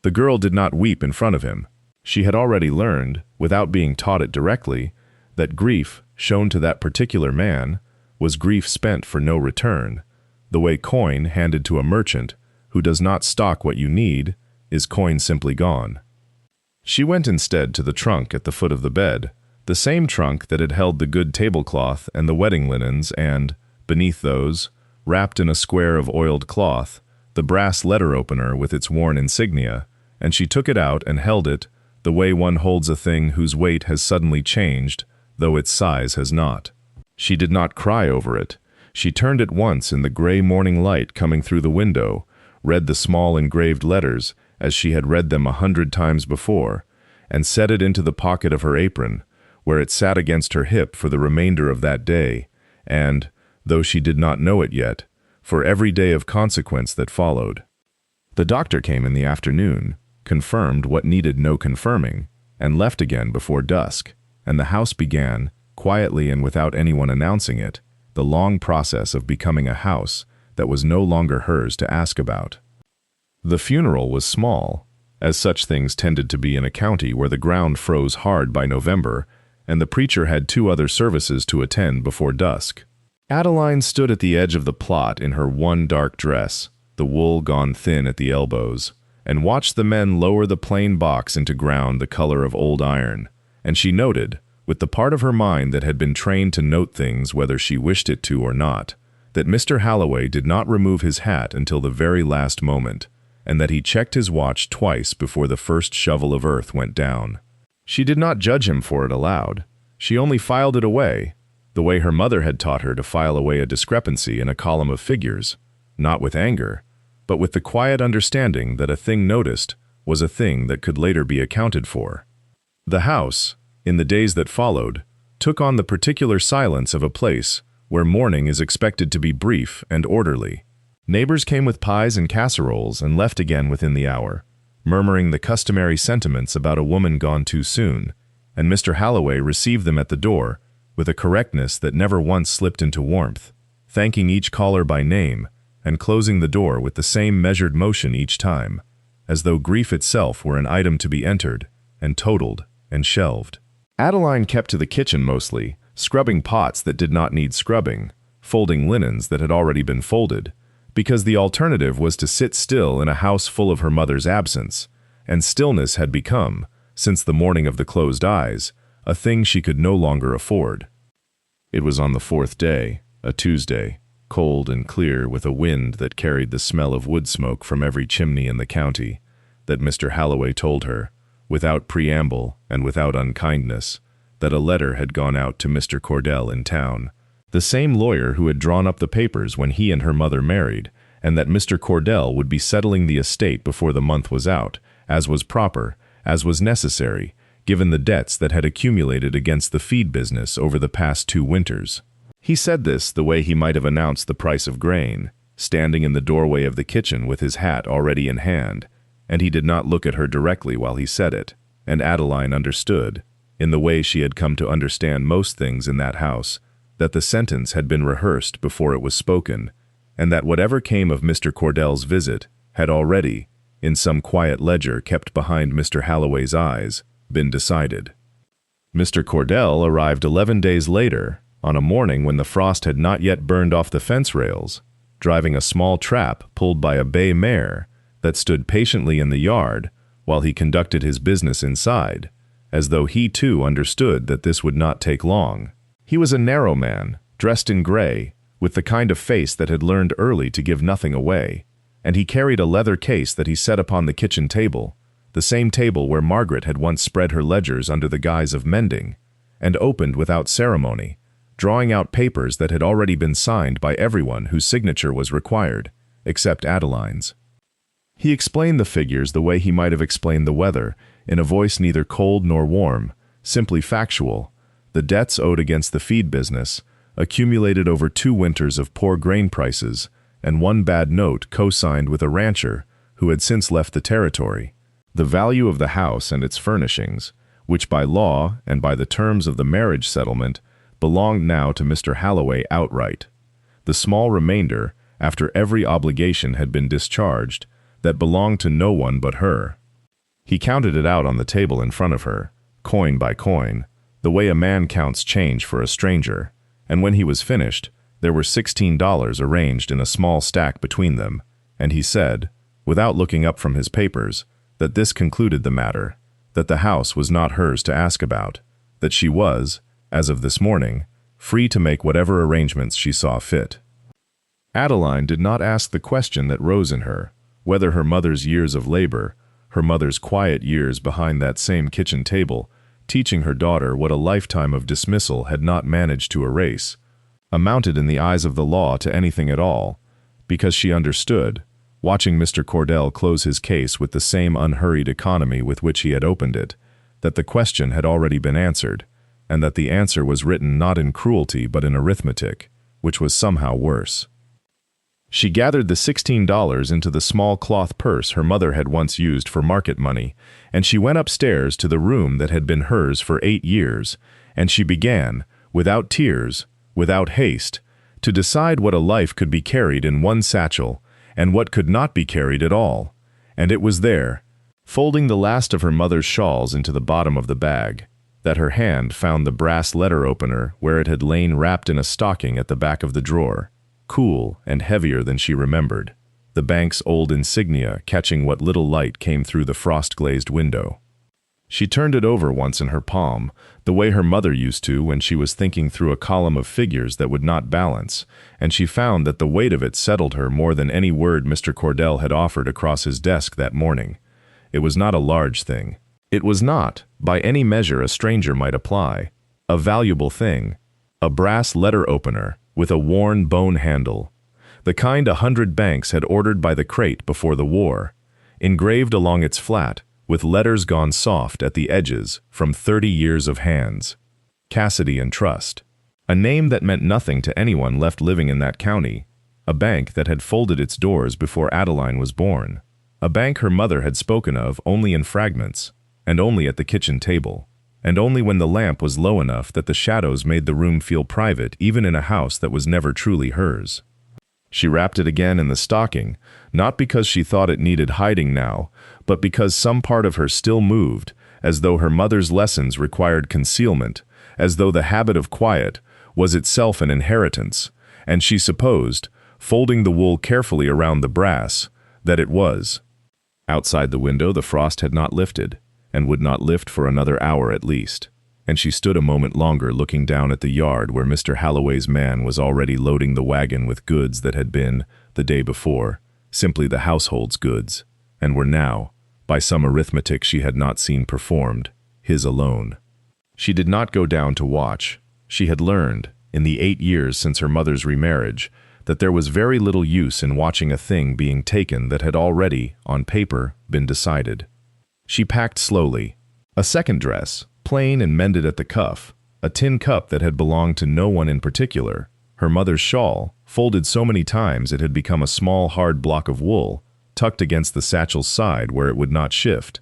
The girl did not weep in front of him. She had already learned, without being taught it directly, that grief shown to that particular man was grief spent for no return, the way coin handed to a merchant who does not stock what you need is coin simply gone. She went instead to the trunk at the foot of the bed, the same trunk that had held the good tablecloth and the wedding linens and, beneath those, wrapped in a square of oiled cloth, the brass letter opener with its worn insignia, and she took it out and held it the way one holds a thing whose weight has suddenly changed, though its size has not. She did not cry over it. She turned it once in the gray morning light coming through the window, read the small engraved letters as she had read them 100 times before, and set it into the pocket of her apron, where it sat against her hip for the remainder of that day, and, though she did not know it yet, for every day of consequence that followed. The doctor came in the afternoon, confirmed what needed no confirming, and left again before dusk, and the house began, quietly and without anyone announcing it, the long process of becoming a house that was no longer hers to ask about. The funeral was small, as such things tended to be in a county where the ground froze hard by November, and the preacher had 2 other services to attend before dusk. Adeline stood at the edge of the plot in her one dark dress, the wool gone thin at the elbows, and watched the men lower the plain box into ground the color of old iron, and she noted, with the part of her mind that had been trained to note things whether she wished it to or not, that Mr. Halloway did not remove his hat until the very last moment, and that he checked his watch twice before the first shovel of earth went down. She did not judge him for it aloud. She only filed it away, the way her mother had taught her to file away a discrepancy in a column of figures, not with anger, but with the quiet understanding that a thing noticed was a thing that could later be accounted for. The house, in the days that followed, took on the particular silence of a place where mourning is expected to be brief and orderly. Neighbors came with pies and casseroles and left again within the hour, murmuring the customary sentiments about a woman gone too soon, and Mr. Halloway received them at the door with a correctness that never once slipped into warmth, thanking each caller by name and closing the door with the same measured motion each time, as though grief itself were an item to be entered and totaled and shelved. Adeline kept to the kitchen mostly, scrubbing pots that did not need scrubbing, folding linens that had already been folded, because the alternative was to sit still in a house full of her mother's absence, and stillness had become, since the morning of the closed eyes, a thing she could no longer afford. It was on the 4th day, a Tuesday, cold and clear with a wind that carried the smell of wood smoke from every chimney in the county, that Mr. Halloway told her, without preamble and without unkindness, that a letter had gone out to Mr. Cordell in town, the same lawyer who had drawn up the papers when he and her mother married, and that Mr. Cordell would be settling the estate before the month was out, as was proper, as was necessary, given the debts that had accumulated against the feed business over the past 2 winters. He said this the way he might have announced the price of grain, standing in the doorway of the kitchen with his hat already in hand, and he did not look at her directly while he said it, and Adeline understood, in the way she had come to understand most things in that house, that the sentence had been rehearsed before it was spoken, and that whatever came of Mr. Cordell's visit had already, in some quiet ledger kept behind Mr. Halloway's eyes, been decided. Mr. Cordell arrived 11 days later, on a morning when the frost had not yet burned off the fence rails, driving a small trap pulled by a bay mare that stood patiently in the yard while he conducted his business inside, as though he too understood that this would not take long. He was a narrow man, dressed in gray, with the kind of face that had learned early to give nothing away, and he carried a leather case that he set upon the kitchen table, the same table where Margaret had once spread her ledgers under the guise of mending, and opened without ceremony, drawing out papers that had already been signed by everyone whose signature was required, except Adeline's. He explained the figures the way he might have explained the weather, in a voice neither cold nor warm, simply factual. The debts owed against the feed business, accumulated over 2 winters of poor grain prices, and 1 bad note co-signed with a rancher who had since left the territory. The value of the house and its furnishings, which by law and by the terms of the marriage settlement belonged now to Mr. Halloway outright. The small remainder, after every obligation had been discharged, that belonged to no one but her. He counted it out on the table in front of her, coin by coin, the way a man counts change for a stranger, and when he was finished, there were $16 arranged in a small stack between them, and he said, without looking up from his papers, that this concluded the matter, that the house was not hers to ask about, that she was, as of this morning, free to make whatever arrangements she saw fit. Adeline did not ask the question that rose in her, whether her mother's years of labor, her mother's quiet years behind that same kitchen table, teaching her daughter what a lifetime of dismissal had not managed to erase, amounted in the eyes of the law to anything at all, because she understood, watching Mr. Cordell close his case with the same unhurried economy with which he had opened it, that the question had already been answered, and that the answer was written not in cruelty but in arithmetic, which was somehow worse. She gathered the $16 into the small cloth purse her mother had once used for market money, and she went upstairs to the room that had been hers for 8 years, and she began, without tears, without haste, to decide what a life could be carried in one satchel and what could not be carried at all. And it was there, folding the last of her mother's shawls into the bottom of the bag, that her hand found the brass letter opener where it had lain wrapped in a stocking at the back of the drawer, cool and heavier than she remembered, the bank's old insignia catching what little light came through the frost-glazed window. She turned it over once in her palm, the way her mother used to when she was thinking through a column of figures that would not balance, and she found that the weight of it settled her more than any word Mr. Cordell had offered across his desk that morning. It was not a large thing. It was not, by any measure a stranger might apply, a valuable thing, a brass letter opener with a worn bone handle, the kind 100 banks had ordered by the crate before the war, engraved along its flat, with letters gone soft at the edges from 30 years of hands. Cassidy and Trust. A name that meant nothing to anyone left living in that county. A bank that had folded its doors before Adeline was born. A bank her mother had spoken of only in fragments, and only at the kitchen table, and only when the lamp was low enough that the shadows made the room feel private even in a house that was never truly hers. She wrapped it again in the stocking, not because she thought it needed hiding now, but because some part of her still moved, as though her mother's lessons required concealment, as though the habit of quiet was itself an inheritance, and she supposed, folding the wool carefully around the brass, that it was. Outside the window the frost had not lifted, and would not lift for another hour at least, and she stood a moment longer looking down at the yard where Mr. Halloway's man was already loading the wagon with goods that had been, the day before, simply the household's goods, and were now, by some arithmetic she had not seen performed, his alone. She did not go down to watch. She had learned, in the 8 years since her mother's remarriage, that there was very little use in watching a thing being taken that had already, on paper, been decided. She packed slowly. A second dress, plain and mended at the cuff, a tin cup that had belonged to no one in particular, her mother's shawl, folded so many times it had become a small hard block of wool, tucked against the satchel's side where it would not shift.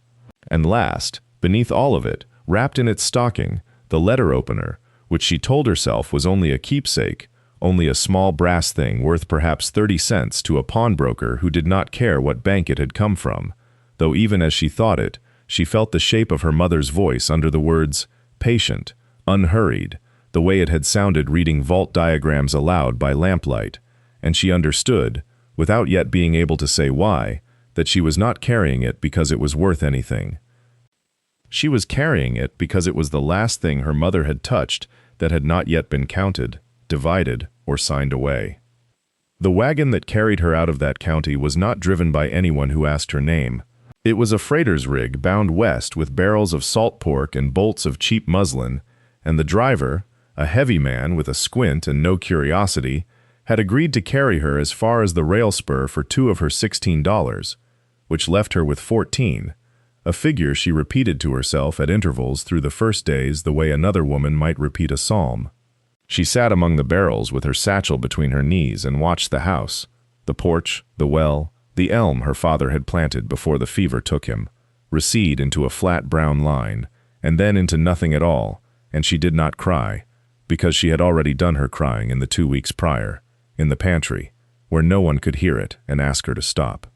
And last, beneath all of it, wrapped in its stocking, the letter opener, which she told herself was only a keepsake, only a small brass thing worth perhaps 30 cents to a pawnbroker who did not care what bank it had come from, though even as she thought it, she felt the shape of her mother's voice under the words, patient, unhurried, the way it had sounded reading vault diagrams aloud by lamplight, and she understood, without yet being able to say why, that she was not carrying it because it was worth anything. She was carrying it because it was the last thing her mother had touched that had not yet been counted, divided, or signed away. The wagon that carried her out of that county was not driven by anyone who asked her name. It was a freighter's rig bound west with barrels of salt pork and bolts of cheap muslin, and the driver, a heavy man with a squint and no curiosity, had agreed to carry her as far as the rail spur for 2 of her $16, which left her with 14, a figure she repeated to herself at intervals through the first days the way another woman might repeat a psalm. She sat among the barrels with her satchel between her knees and watched the house, the porch, the well, the elm her father had planted before the fever took him, recede into a flat brown line, and then into nothing at all, and she did not cry, because she had already done her crying in the 2 weeks prior, in the pantry, where no one could hear it and ask her to stop.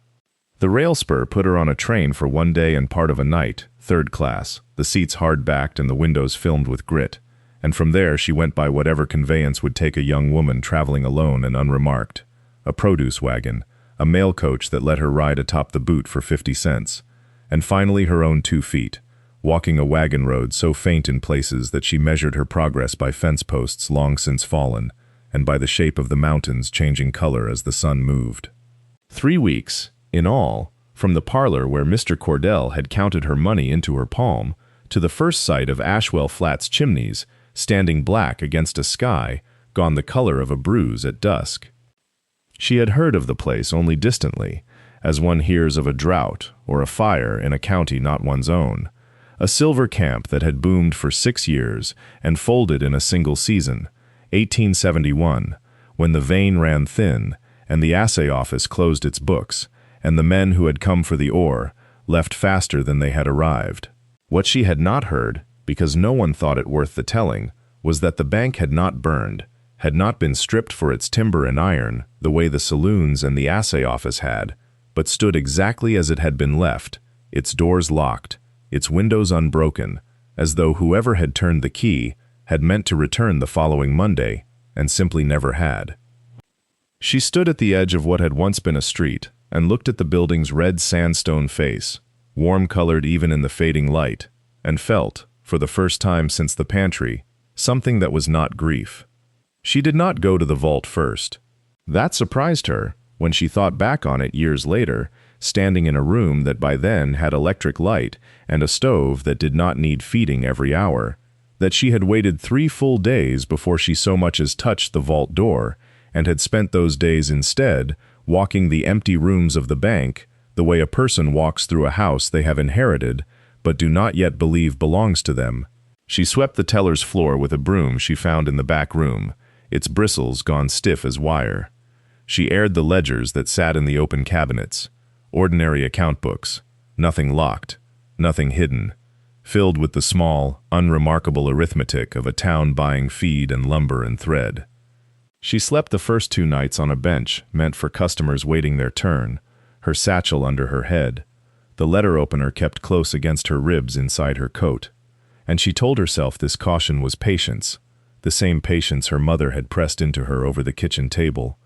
The rail spur put her on a train for 1 day and part of a night, 3rd class, the seats hard-backed and the windows filmed with grit, and from there she went by whatever conveyance would take a young woman traveling alone and unremarked, a produce wagon, a mail coach that let her ride atop the boot for 50 cents, and finally her own 2 feet, walking a wagon road so faint in places that she measured her progress by fence posts long since fallen, and by the shape of the mountains changing color as the sun moved. 3 weeks, in all, from the parlor where Mr. Cordell had counted her money into her palm, to the first sight of Ashwell Flats chimneys, standing black against a sky gone the color of a bruise at dusk. She had heard of the place only distantly, as one hears of a drought or a fire in a county not one's own, a silver camp that had boomed for 6 years and folded in a single season, 1871, when the vein ran thin and the assay office closed its books, and the men who had come for the ore left faster than they had arrived. What she had not heard, because no one thought it worth the telling, was that the bank had not burned, had not been stripped for its timber and iron, the way the saloons and the assay office had, but stood exactly as it had been left, its doors locked, its windows unbroken, as though whoever had turned the key had meant to return the following Monday, and simply never had. She stood at the edge of what had once been a street, and looked at the building's red sandstone face, warm-colored even in the fading light, and felt, for the first time since the pantry, something that was not grief. She did not go to the vault first. That surprised her when she thought back on it years later, standing in a room that by then had electric light and a stove that did not need feeding every hour, that she had waited 3 full days before she so much as touched the vault door, and had spent those days instead walking the empty rooms of the bank the way a person walks through a house they have inherited but do not yet believe belongs to them. She swept the teller's floor with a broom she found in the back room, its bristles gone stiff as wire. She aired the ledgers that sat in the open cabinets, ordinary account books, nothing locked, nothing hidden, filled with the small, unremarkable arithmetic of a town buying feed and lumber and thread. She slept the first 2 nights on a bench meant for customers waiting their turn, her satchel under her head, the letter opener kept close against her ribs inside her coat, and she told herself this caution was patience, the same patience her mother had pressed into her over the kitchen table,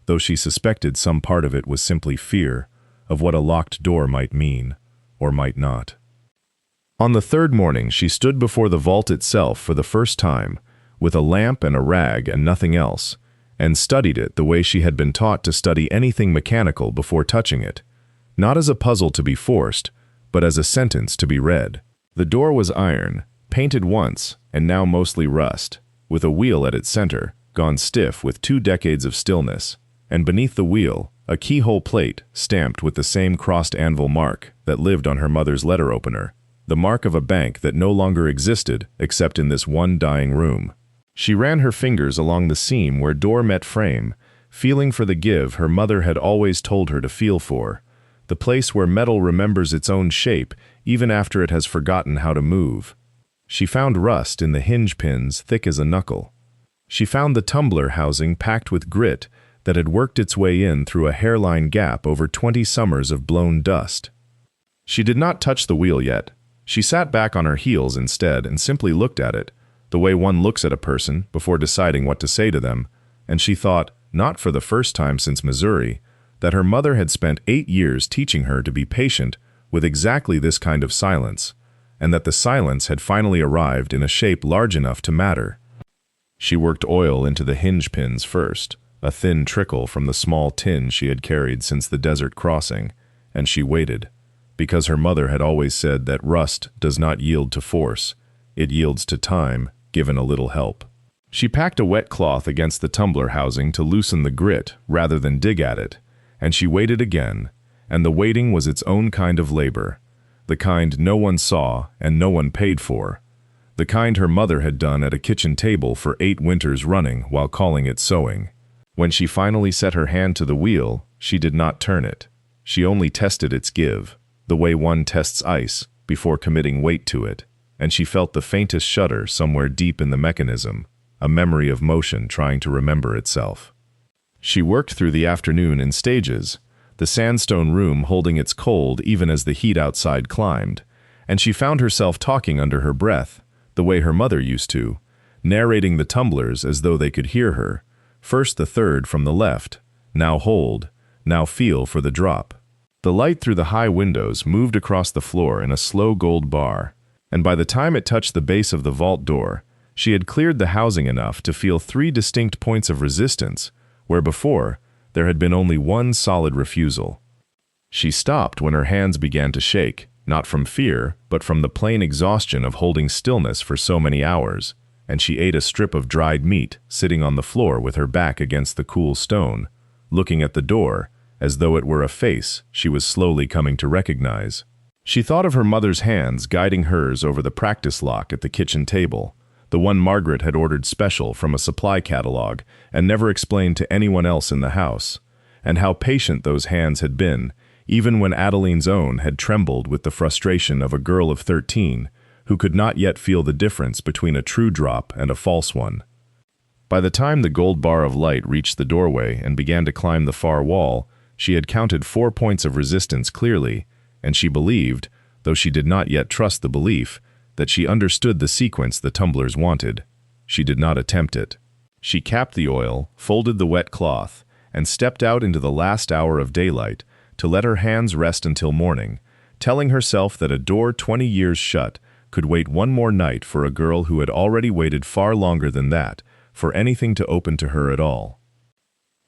though she suspected some part of it was simply fear of what a locked door might mean, or might not. On the 3rd morning she stood before the vault itself for the first time, with a lamp and a rag and nothing else, and studied it the way she had been taught to study anything mechanical before touching it, not as a puzzle to be forced, but as a sentence to be read. The door was iron, painted once, and now mostly rust, with a wheel at its center, gone stiff with 2 decades of stillness, and beneath the wheel, a keyhole plate stamped with the same crossed anvil mark that lived on her mother's letter opener, the mark of a bank that no longer existed except in this one dying room. She ran her fingers along the seam where door met frame, feeling for the give her mother had always told her to feel for, the place where metal remembers its own shape even after it has forgotten how to move. She found rust in the hinge pins thick as a knuckle. She found the tumbler housing packed with grit that had worked its way in through a hairline gap over 20 summers of blown dust. She did not touch the wheel yet. She sat back on her heels instead and simply looked at it, the way one looks at a person before deciding what to say to them, and she thought, not for the first time since Missouri, that her mother had spent 8 years teaching her to be patient with exactly this kind of silence, and that the silence had finally arrived in a shape large enough to matter. She worked oil into the hinge pins first, a thin trickle from the small tin she had carried since the desert crossing, and she waited, because her mother had always said that rust does not yield to force, it yields to time, given a little help. She packed a wet cloth against the tumbler housing to loosen the grit rather than dig at it, and she waited again, and the waiting was its own kind of labor, the kind no one saw and no one paid for, the kind her mother had done at a kitchen table for 8 winters running while calling it sewing. When she finally set her hand to the wheel, she did not turn it. She only tested its give, the way one tests ice, before committing weight to it, and she felt the faintest shudder somewhere deep in the mechanism, a memory of motion trying to remember itself. She worked through the afternoon in stages, the sandstone room holding its cold even as the heat outside climbed, and she found herself talking under her breath, the way her mother used to, narrating the tumblers as though they could hear her, first the 3rd from the left, now hold, now feel for the drop. The light through the high windows moved across the floor in a slow gold bar, and by the time it touched the base of the vault door, she had cleared the housing enough to feel 3 distinct points of resistance, where before there had been only one solid refusal. She stopped when her hands began to shake, not from fear, but from the plain exhaustion of holding stillness for so many hours, and she ate a strip of dried meat, sitting on the floor with her back against the cool stone, looking at the door, as though it were a face she was slowly coming to recognize. She thought of her mother's hands guiding hers over the practice lock at the kitchen table, the one Margaret had ordered special from a supply catalog and never explained to anyone else in the house, and how patient those hands had been, even when Adeline's own had trembled with the frustration of a girl of 13 who could not yet feel the difference between a true drop and a false one. By the time the gold bar of light reached the doorway and began to climb the far wall, she had counted 4 points of resistance clearly, and she believed, though she did not yet trust the belief, that she understood the sequence the tumblers wanted. She did not attempt it. She capped the oil, folded the wet cloth, and stepped out into the last hour of daylight to let her hands rest until morning, telling herself that a door 20 years shut could wait one more night for a girl who had already waited far longer than that for anything to open to her at all.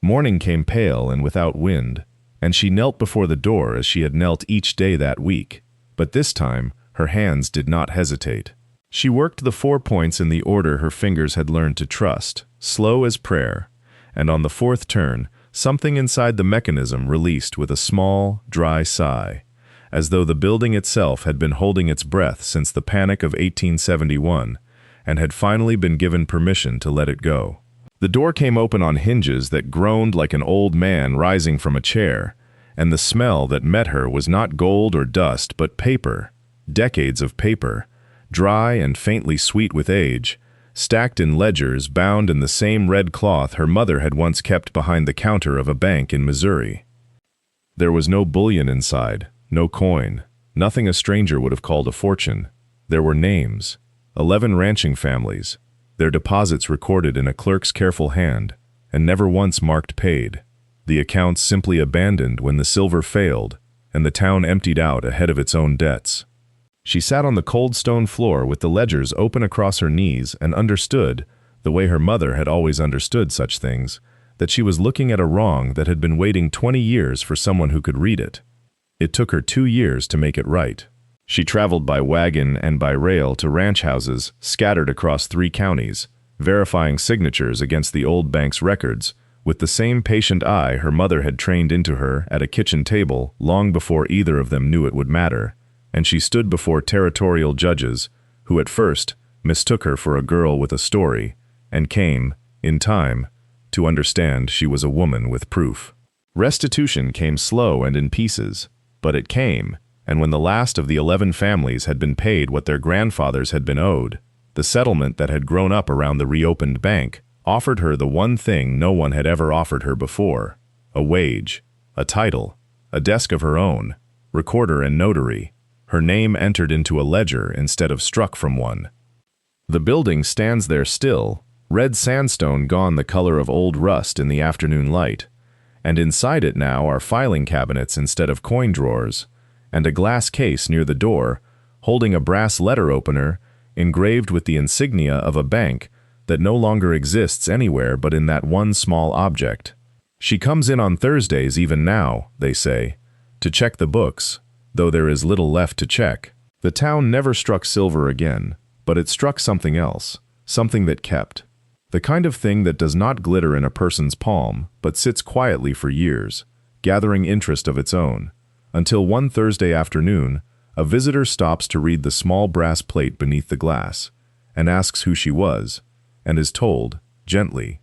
Morning came pale and without wind, and she knelt before the door as she had knelt each day that week, but this time her hands did not hesitate. She worked the 4 points in the order her fingers had learned to trust, slow as prayer, and on the 4th turn, something inside the mechanism released with a small, dry sigh, as though the building itself had been holding its breath since the panic of 1871, and had finally been given permission to let it go. The door came open on hinges that groaned like an old man rising from a chair, and the smell that met her was not gold or dust but paper, decades of paper, dry and faintly sweet with age, stacked in ledgers bound in the same red cloth her mother had once kept behind the counter of a bank in Missouri. There was no bullion inside, no coin, nothing a stranger would have called a fortune. There were names, 11 ranching families, their deposits recorded in a clerk's careful hand, and never once marked paid, the accounts simply abandoned when the silver failed, and the town emptied out ahead of its own debts. She sat on the cold stone floor with the ledgers open across her knees and understood, the way her mother had always understood such things, that she was looking at a wrong that had been waiting 20 years for someone who could read it. It took her 2 years to make it right. She traveled by wagon and by rail to ranch houses scattered across 3 counties, verifying signatures against the old bank's records, with the same patient eye her mother had trained into her at a kitchen table long before either of them knew it would matter, and she stood before territorial judges who at first mistook her for a girl with a story and came, in time, to understand she was a woman with proof. Restitution came slow and in pieces, but it came, and when the last of the 11 families had been paid what their grandfathers had been owed, the settlement that had grown up around the reopened bank offered her the one thing no one had ever offered her before: a wage, a title, a desk of her own, recorder and notary, her name entered into a ledger instead of struck from one. The building stands there still, red sandstone gone the color of old rust in the afternoon light, and inside it now are filing cabinets instead of coin drawers, and a glass case near the door, holding a brass letter opener engraved with the insignia of a bank that no longer exists anywhere but in that one small object. She comes in on Thursdays even now, they say, to check the books, though there is little left to check. The town never struck silver again, but it struck something else, something that kept. The kind of thing that does not glitter in a person's palm, but sits quietly for years, gathering interest of its own, until one Thursday afternoon, a visitor stops to read the small brass plate beneath the glass, and asks who she was, and is told, gently,